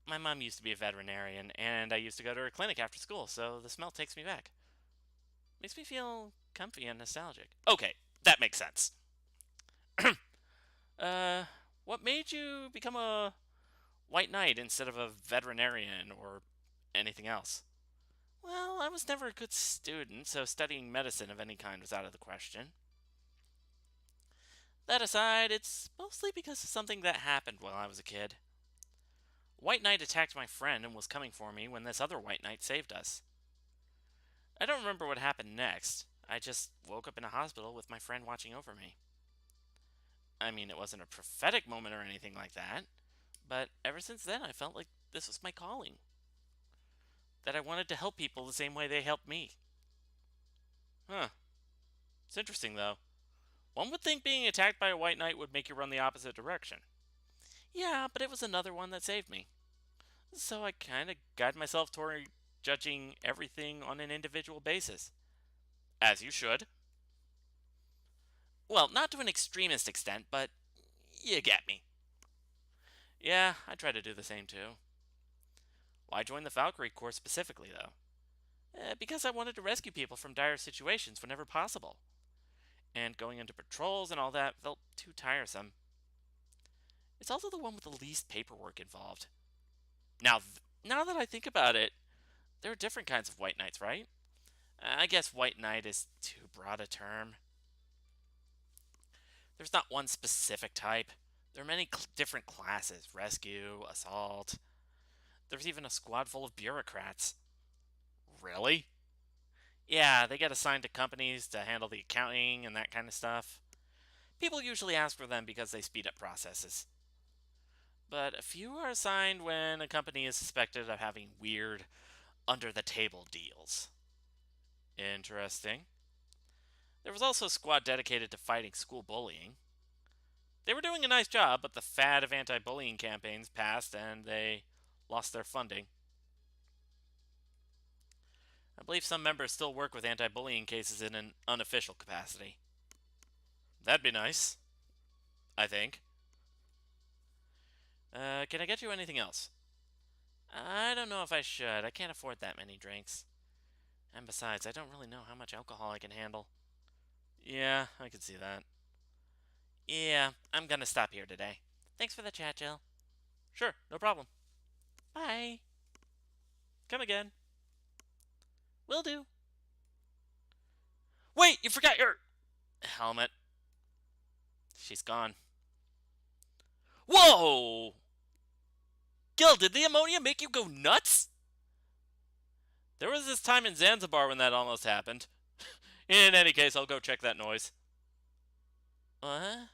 My mom used to be a veterinarian, and I used to go to her clinic after school, so the smell takes me back. Makes me feel comfy and nostalgic. Okay, that makes sense. uh, what made you become a white knight instead of a veterinarian or anything else? Well, I was never a good student, so studying medicine of any kind was out of the question. That aside, it's mostly because of something that happened while I was a kid. White Knight attacked my friend and was coming for me when this other White Knight saved us. I don't remember what happened next. I just woke up in a hospital with my friend watching over me. I mean, it wasn't a prophetic moment or anything like that, but ever since then I felt like this was my calling. That I wanted to help people the same way they helped me. Huh. It's interesting, though. One would think being attacked by a White Knight would make you run the opposite direction. Yeah, but it was another one that saved me. So I kind of guide myself toward judging everything on an individual basis. As you should. Well, not to an extremist extent, but you get me. Yeah, I try to do the same too. Why join the Valkyrie Corps specifically, though? Because I wanted to rescue people from dire situations whenever possible. And going into patrols and all that felt too tiresome. It's also the one with the least paperwork involved. Now that I think about it, there are different kinds of White Knights, right? I guess White Knight is too broad a term. There's not one specific type. There are many different classes: rescue, assault. There's even a squad full of bureaucrats. Really? Yeah, they get assigned to companies to handle the accounting and that kind of stuff. People usually ask for them because they speed up processes. But a few are assigned when a company is suspected of having weird, under the table deals. Interesting. There was also a squad dedicated to fighting school bullying. They were doing a nice job, but the fad of anti bullying campaigns passed and they lost their funding. I believe some members still work with anti bullying cases in an unofficial capacity. That'd be nice, I think. Can I get you anything else? I don't know if I should. I can't afford that many drinks. And besides, I don't really know how much alcohol I can handle. Yeah, I can see that. Yeah, I'm gonna stop here today. Thanks for the chat, Jill. Sure, no problem. Bye. Come again. Will do. Wait, you forgot your helmet. She's gone. Whoa! Gil, did the ammonia make you go nuts? There was this time in Zanzibar when that almost happened. In any case, I'll go check that noise. What?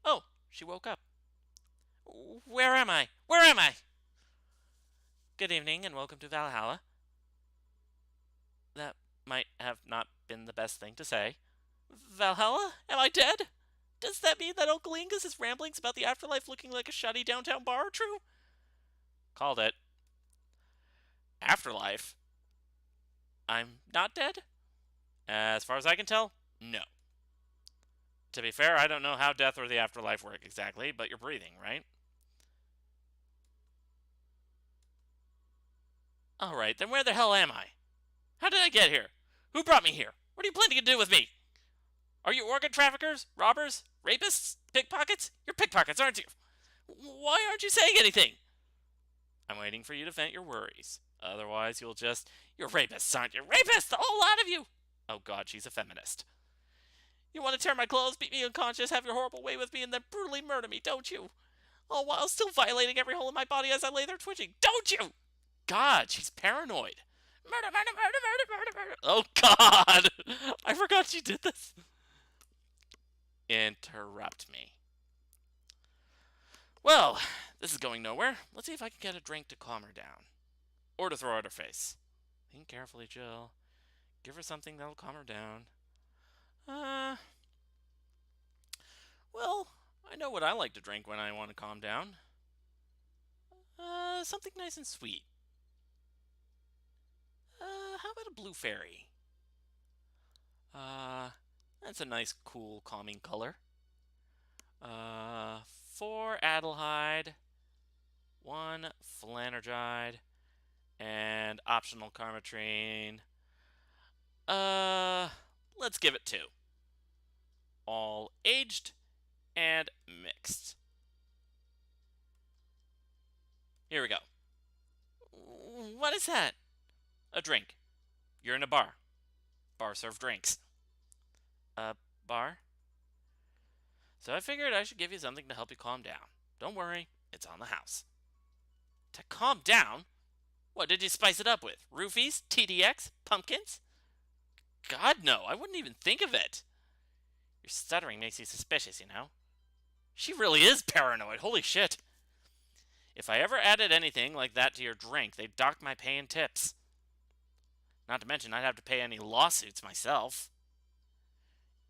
Oh, she woke up. Where am I? Where am I? Good evening and welcome to Valhalla. That might have not been the best thing to say. Valhalla? Am I dead? Does that mean that Uncle Ingus' ramblings about the afterlife looking like a shoddy downtown bar are true? Called it. Afterlife? I'm not dead? As far as I can tell, no. To be fair, I don't know how death or the afterlife work exactly, but you're breathing, right? Alright, then where the hell am I? How did I get here? Who brought me here? What are you planning to do with me? Are you organ traffickers? Robbers? Rapists? Pickpockets? You're pickpockets, aren't you? Why aren't you saying anything? I'm waiting for you to vent your worries. Otherwise, you'll just... You're rapists, aren't you? Rapists! The whole lot of you! Oh god, she's a feminist. You want to tear my clothes, beat me unconscious, have your horrible way with me, and then brutally murder me, don't you? All while still violating every hole in my body as I lay there twitching, don't you? God, she's paranoid. Murder, murder, murder, murder, murder, murder. Oh god! I forgot she did this. Interrupt me. Well, this is going nowhere. Let's see if I can get a drink to calm her down. Or to throw at her face. Think carefully, Jill. Give her something that'll calm her down. Well, I know what I like to drink when I want to calm down. Something nice and sweet. How about a blue fairy? That's a nice, cool, calming color. 4 Adelhyde, 1 Flanergide, and optional Karmatrine. Let's give it 2. All aged and mixed. Here we go. What is that? A drink. You're in a bar. Bar serve drinks. A bar? So I figured I should give you something to help you calm down. Don't worry, it's on the house. To calm down? What did you spice it up with? Roofies? TDX? Pumpkins? God, no, I wouldn't even think of it. Your stuttering makes you suspicious, you know. She really is paranoid, holy shit. If I ever added anything like that to your drink, they'd dock my pay and tips. Not to mention, I'd have to pay any lawsuits myself.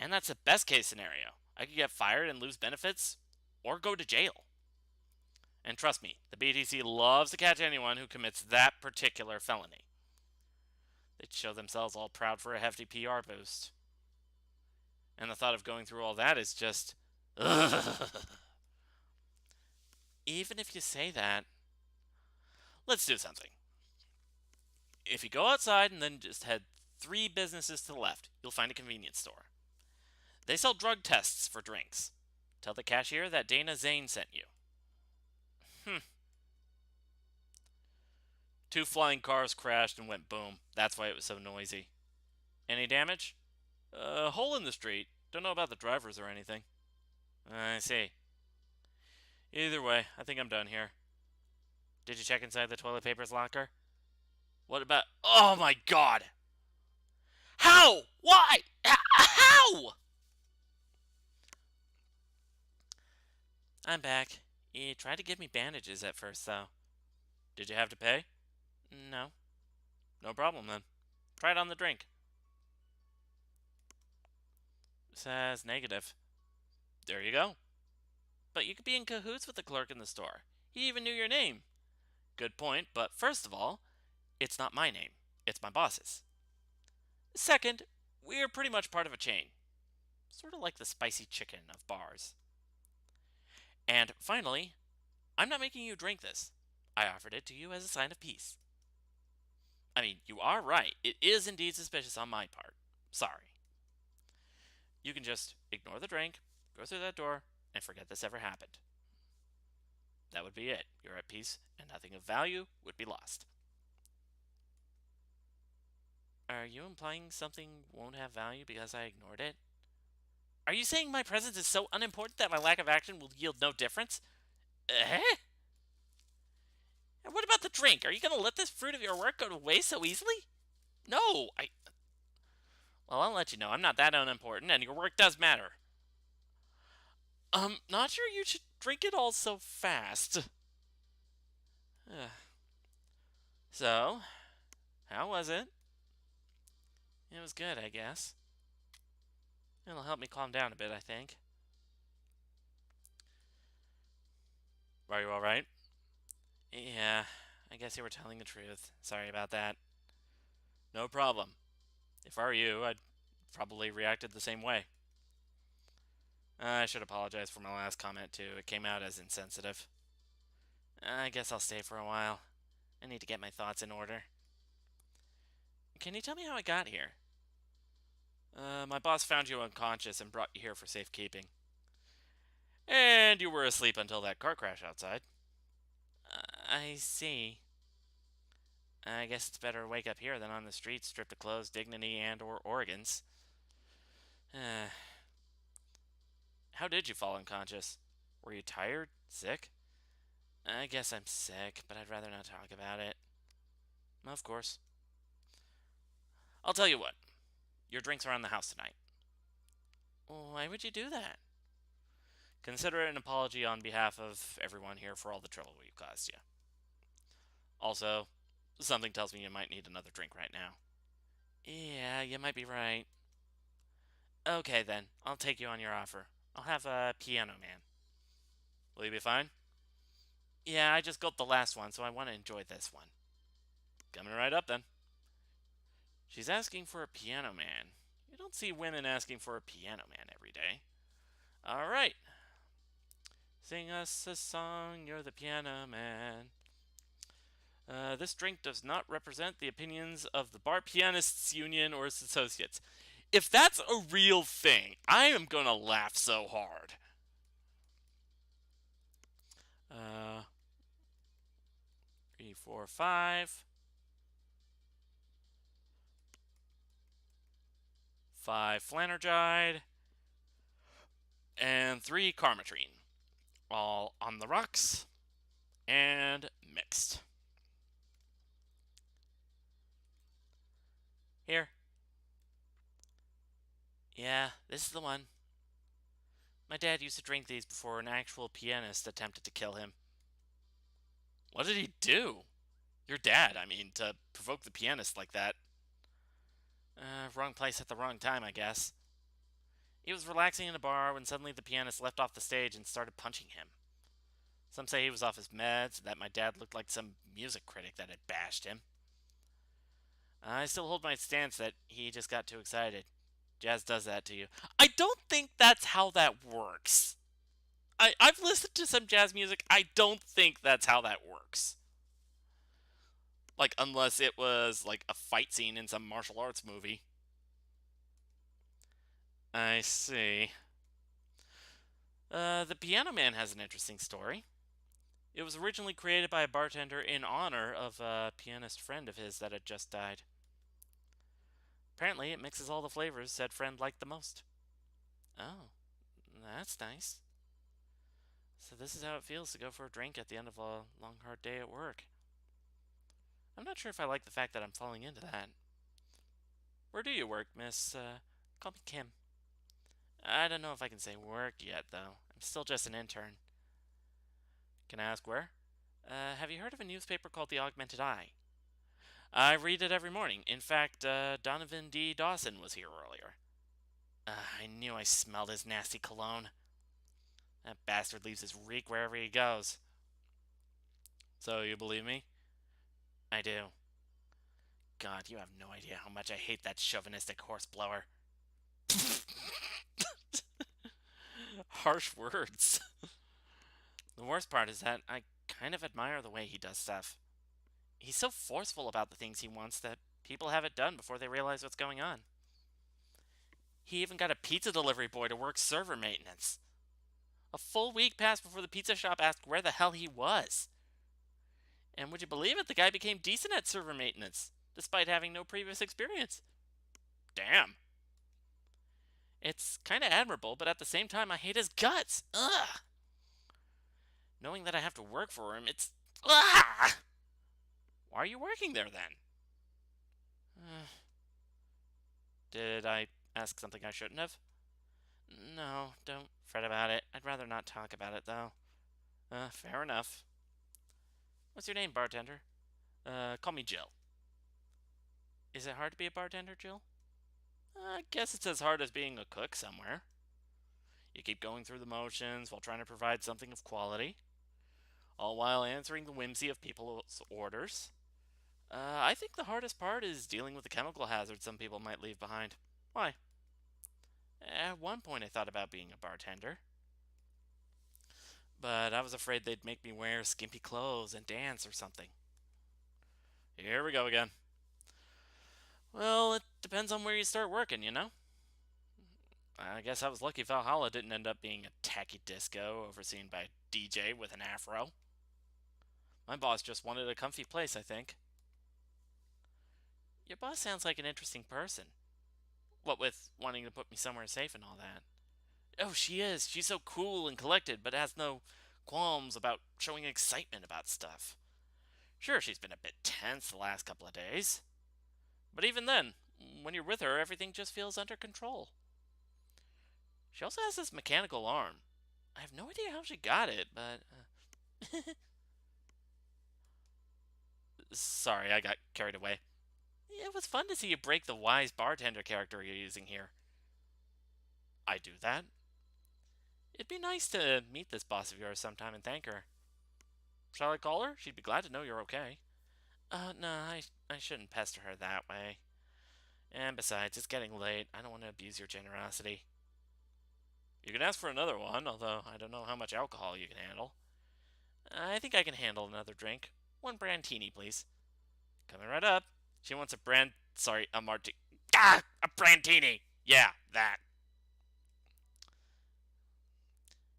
And that's the best case scenario. I could get fired and lose benefits, or go to jail. And trust me, the BTC loves to catch anyone who commits that particular felony. They'd show themselves all proud for a hefty PR boost. And the thought of going through all that is just... ugh. Even if you say that, let's do something. If you go outside and then just head 3 businesses to the left, you'll find a convenience store. They sell drug tests for drinks. Tell the cashier that Dana Zane sent you. 2 flying cars crashed and went boom. That's why it was so noisy. Any damage? A hole in the street. Don't know about the drivers or anything. I see. Either way, I think I'm done here. Did you check inside the toilet paper's locker? What about... Oh my god! How? Why? How? I'm back. You tried to give me bandages at first, though. Did you have to pay? No. No problem, then. Try it on the drink. Says negative. There you go. But you could be in cahoots with the clerk in the store. He even knew your name. Good point, but first of all, it's not my name. It's my boss's. Second, we're pretty much part of a chain. Sort of like the spicy chicken of bars. And finally, I'm not making you drink this. I offered it to you as a sign of peace. I mean, you are right. It is indeed suspicious on my part. Sorry. You can just ignore the drink, go through that door, and forget this ever happened. That would be it. You're at peace, and nothing of value would be lost. Are you implying something won't have value because I ignored it? Are you saying my presence is so unimportant that my lack of action will yield no difference? Eh? And what about the drink? Are you going to let this fruit of your work go to waste so easily? No, Well, I'll let you know. I'm not that unimportant, and your work does matter. Not sure you should drink it all so fast. So, how was it? It was good, I guess. It'll help me calm down a bit, I think. Are you alright? Yeah, I guess you were telling the truth. Sorry about that. No problem. If I were you, I'd probably reacted the same way. I should apologize for my last comment, too. It came out as insensitive. I guess I'll stay for a while. I need to get my thoughts in order. Can you tell me how I got here? My boss found you unconscious and brought you here for safekeeping. And you were asleep until that car crash outside. I see. I guess it's better to wake up here than on the street, stripped of clothes, dignity, and or organs. How did you fall unconscious? Were you tired? Sick? I guess I'm sick, but I'd rather not talk about it. Of course. I'll tell you what. Your drinks are on the house tonight. Why would you do that? Consider it an apology on behalf of everyone here for all the trouble we've caused you. Also, something tells me you might need another drink right now. Yeah, you might be right. Okay then, I'll take you on your offer. I'll have a piano man. Will you be fine? Yeah, I just gulped the last one, so I want to enjoy this one. Coming right up then. She's asking for a piano man. You don't see women asking for a piano man every day. All right. Sing us a song, you're the piano man. This drink does not represent the opinions of the Bar Pianists Union or its associates. If that's a real thing, I am going to laugh so hard. 3, 4, 5. 5 Flanergide. and 3 Karmatrine, all on the rocks and mixed. Here. Yeah, this is the one. My dad used to drink these before an actual pianist attempted to kill him. What did he do? Your dad, I mean, to provoke the pianist like that. Wrong place at the wrong time, I guess. He was relaxing in a bar when suddenly the pianist left off the stage and started punching him. Some say he was off his meds, that my dad looked like some music critic that had bashed him. I still hold my stance that he just got too excited. Jazz does that to you. I don't think that's how that works. I've listened to some jazz music. I don't think that's how that works. Like, unless it was like a fight scene in some martial arts movie. I see. The Piano Man has an interesting story. It was originally created by a bartender in honor of a pianist friend of his that had just died. Apparently, it mixes all the flavors said friend liked the most. Oh, that's nice. So this is how it feels to go for a drink at the end of a long, hard day at work. I'm not sure if I like the fact that I'm falling into that. Where do you work, miss? Call me Kim. I don't know if I can say work yet, though. I'm still just an intern. Can I ask where? Have you heard of a newspaper called The Augmented Eye? I read it every morning. In fact, Donovan D. Dawson was here earlier. I knew I smelled his nasty cologne. That bastard leaves his reek wherever he goes. So, you believe me? I do. God, you have no idea how much I hate that chauvinistic horseblower. Harsh words. The worst part is that I kind of admire the way he does stuff. He's so forceful about the things he wants that people have it done before they realize what's going on. He even got a pizza delivery boy to work server maintenance. A full week passed before the pizza shop asked where the hell he was. And would you believe it, the guy became decent at server maintenance, despite having no previous experience. Damn. It's kinda admirable, but at the same time, I hate his guts. Ugh. Knowing that I have to work for him, it's. Ugh! Why are you working there then? Did I ask something I shouldn't have? No, don't fret about it. I'd rather not talk about it, though. Fair enough. What's your name, bartender? Call me Jill. Is it hard to be a bartender, Jill? I guess it's as hard as being a cook somewhere. You keep going through the motions while trying to provide something of quality, all while answering the whimsy of people's orders. I think the hardest part is dealing with the chemical hazard some people might leave behind. Why? At one point, I thought about being a bartender, but I was afraid they'd make me wear skimpy clothes and dance or something. Here we go again. Well, it depends on where you start working, you know? I guess I was lucky Valhalla didn't end up being a tacky disco overseen by a DJ with an afro. My boss just wanted a comfy place, I think. Your boss sounds like an interesting person. What with wanting to put me somewhere safe and all that. Oh, she is. She's so cool and collected, but has no qualms about showing excitement about stuff. Sure, she's been a bit tense the last couple of days. But even then, when you're with her, everything just feels under control. She also has this mechanical arm. I have no idea how she got it, but. Sorry, I got carried away. It was fun to see you break the wise bartender character you're using here. I do that? It'd be nice to meet this boss of yours sometime and thank her. Shall I call her? She'd be glad to know you're okay. No, I shouldn't pester her that way. And besides, it's getting late. I don't want to abuse your generosity. You can ask for another one, although I don't know how much alcohol you can handle. I think I can handle another drink. One brandtini, please. Coming right up. She wants a martini. Ah! A brandtini! Yeah, that.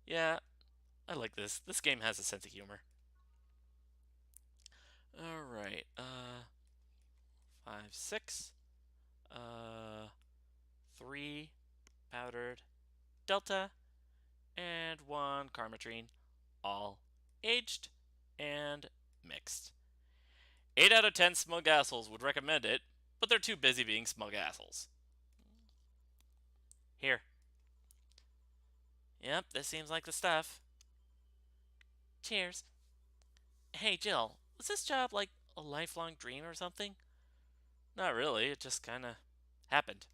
Yeah, I like this. This game has a sense of humor. Alright, 5, 6. 3 powdered Delta and 1 Karmatrine, all aged and mixed. 8 out of 10 smug assholes would recommend it, but they're too busy being smug assholes. Here. Yep, this seems like the stuff. Cheers. Hey, Jill, was this job like a lifelong dream or something? Not really, it just kinda happened.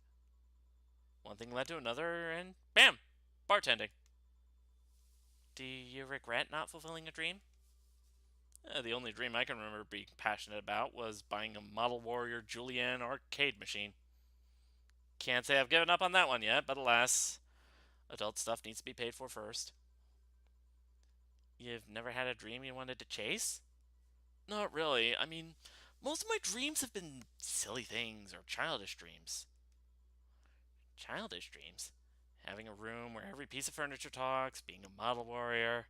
One thing led to another, and bam! Bartending. Do you regret not fulfilling a dream? The only dream I can remember being passionate about was buying a Model Warrior Julienne arcade machine. Can't say I've given up on that one yet, but alas, adult stuff needs to be paid for first. You've never had a dream you wanted to chase? Not really. I mean, most of my dreams have been silly things or childish dreams. Childish dreams? Having a room where every piece of furniture talks, being a model warrior.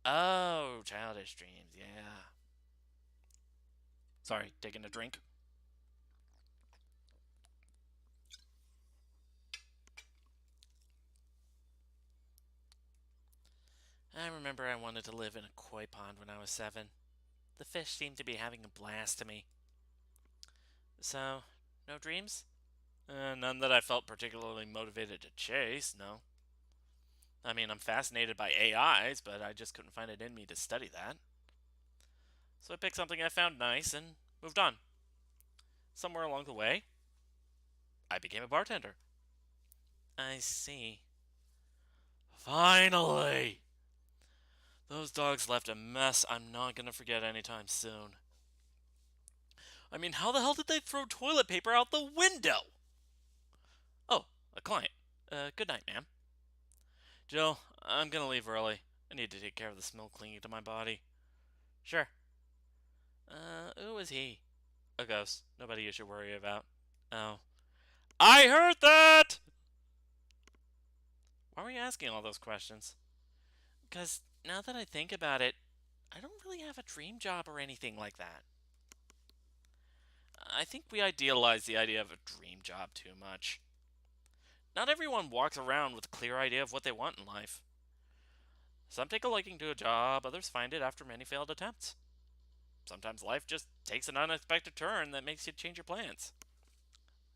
Oh, childish dreams, yeah. Sorry, taking a drink. I remember I wanted to live in a koi pond when I was 7. The fish seemed to be having a blast to me. So, no dreams? None that I felt particularly motivated to chase, no. I mean, I'm fascinated by AIs, but I just couldn't find it in me to study that. So I picked something I found nice and moved on. Somewhere along the way, I became a bartender. I see. Finally! Those dogs left a mess I'm not gonna forget anytime soon. I mean, how the hell did they throw toilet paper out the window? Oh, a client. Good night, ma'am. Jill, I'm gonna leave early. I need to take care of the smell clinging to my body. Sure. Who is he? A ghost. Nobody you should worry about. Oh. I heard that! Why were you asking all those questions? Because now that I think about it, I don't really have a dream job or anything like that. I think we idealize the idea of a dream job too much. Not everyone walks around with a clear idea of what they want in life. Some take a liking to a job, others find it after many failed attempts. Sometimes life just takes an unexpected turn that makes you change your plans.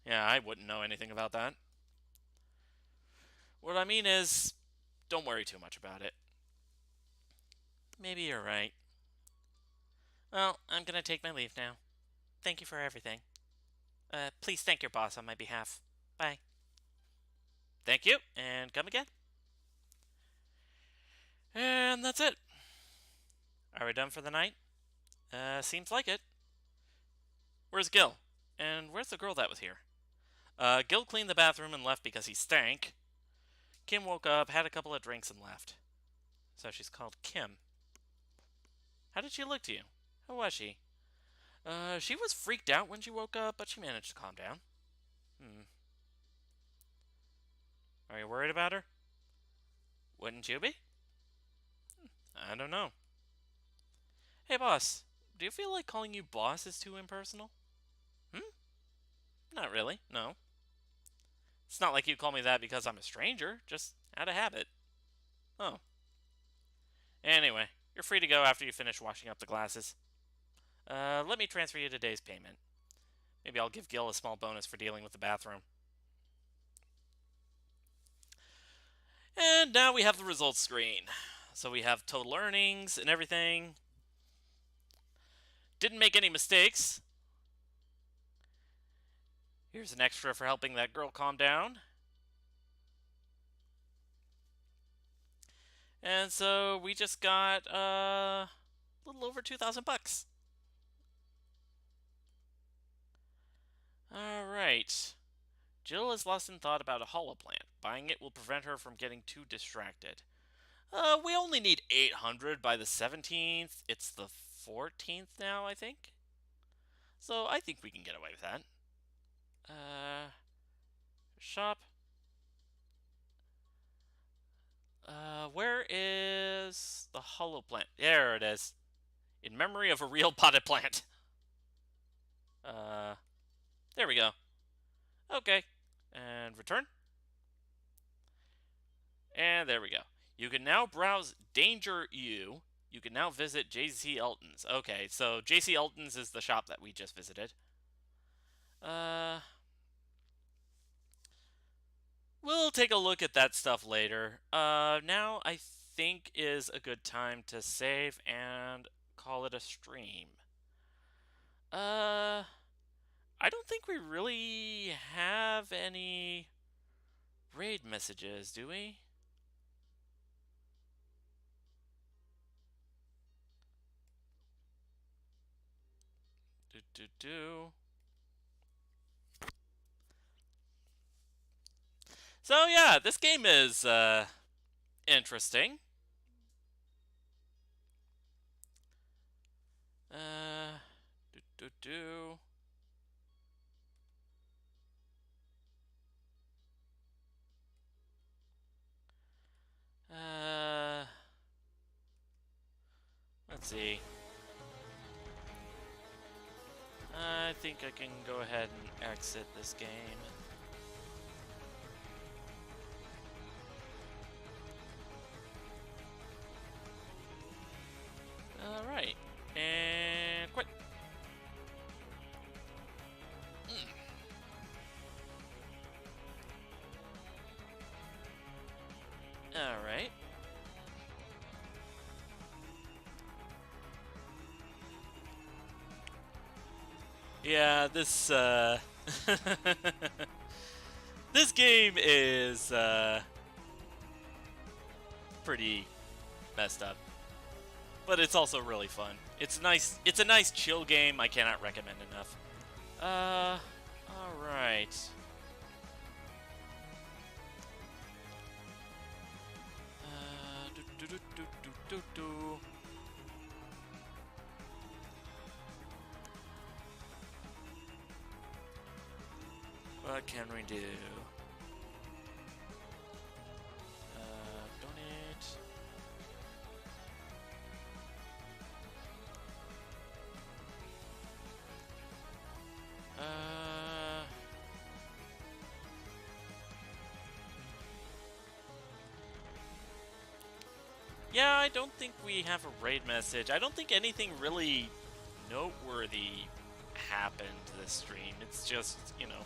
Yeah, I wouldn't know anything about that. What I mean is, don't worry too much about it. Maybe you're right. Well, I'm gonna take my leave now. Thank you for everything. Please thank your boss on my behalf. Bye. Thank you, and come again. And that's it. Are we done for the night? Seems like it. Where's Gil? And where's the girl that was here? Gil cleaned the bathroom and left because he stank. Kim woke up, had a couple of drinks, and left. So she's called Kim. How did she look to you? How was she? She was freaked out when she woke up, but she managed to calm down. Are you worried about her? Wouldn't you be? I don't know. Hey, boss. Do you feel like calling you boss is too impersonal? Not really, no. It's not like you call me that because I'm a stranger, just out of habit. Oh. Anyway, you're free to go after you finish washing up the glasses. Let me transfer you today's payment. Maybe I'll give Gil a small bonus for dealing with the bathroom. And now we have the results screen. So we have total earnings and everything. Didn't make any mistakes. Here's an extra for helping that girl calm down. And so we just got a little over 2,000 bucks. All right. Jill is lost in thought about a hollow plant. Buying it will prevent her from getting too distracted. We only need 800 by the 17th. It's the 14th now, I think. So I think we can get away with that. Shop. Where is the hollow plant? There it is. In memory of a real potted plant. There we go. Okay. And return. And there we go. You can now browse Danger U. You can now visit JC Elton's. Okay, so JC Elton's is the shop that we just visited. We'll take a look at that stuff later. Now I think is a good time to save and call it a stream. I don't think we really have any raid messages, do we? Do. So yeah, this game is interesting. Do. Let's see. I think I can go ahead and exit this game. Alright. And quit. Alright. Yeah, this this game is pretty messed up. But it's also really fun. It's a nice chill game. I cannot recommend enough. Alright. What can we do? Donate. Yeah, I don't think we have a raid message. I don't think anything really noteworthy happened this stream. It's just, you know,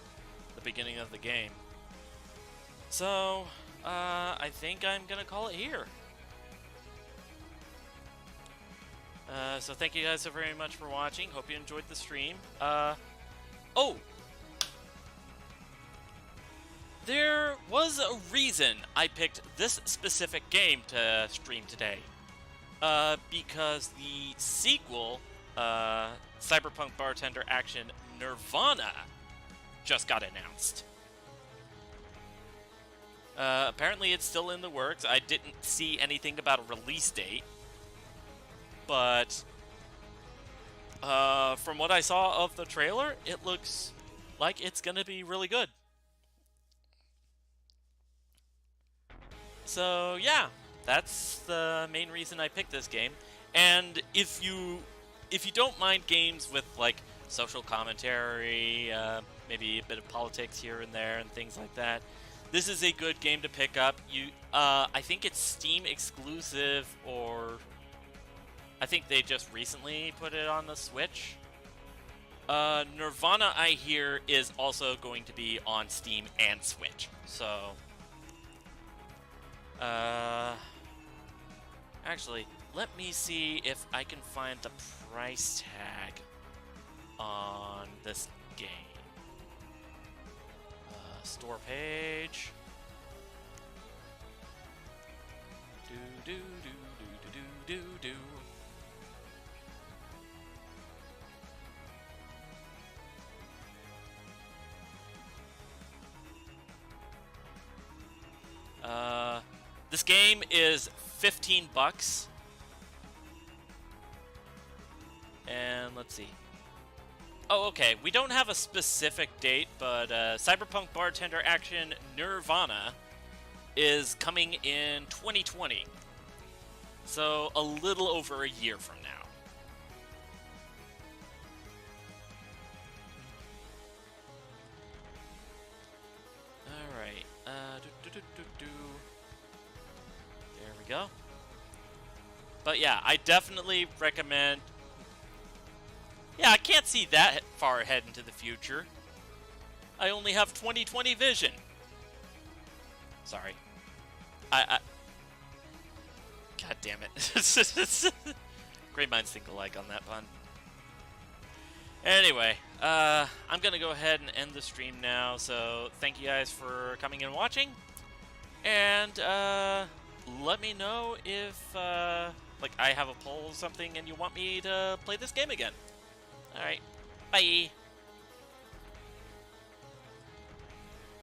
the beginning of the game. So, I think I'm gonna call it here. So thank you guys so very much for watching. Hope you enjoyed the stream. Oh! There was a reason I picked this specific game to stream today. Because the sequel, Cyberpunk Bartender Action Nirvana, just got announced. Apparently it's still in the works. I didn't see anything about a release date. But from what I saw of the trailer, it looks like it's going to be really good. So yeah, that's the main reason I picked this game. And if you don't mind games with like social commentary, maybe a bit of politics here and there and things like that, this is a good game to pick up. I think it's Steam exclusive, or I think they just recently put it on the Switch. Nirvana, I hear, is also going to be on Steam and Switch. So, actually, let me see if I can find the price tag on this game. Store page. Do do do do do do do. This game is $15. And let's see. Oh, okay. We don't have a specific date, but Cyberpunk Bartender Action Nirvana is coming in 2020. So a little over a year from now. Alright. There we we go. But yeah, I definitely recommend... Yeah, I can't see that far ahead into the future. I only have 20/20 vision. Sorry. God damn it. Great minds think alike on that pun. Anyway, I'm gonna go ahead and end the stream now, so thank you guys for coming and watching. And, let me know if, like, I have a poll or something and you want me to play this game again. Alright, bye!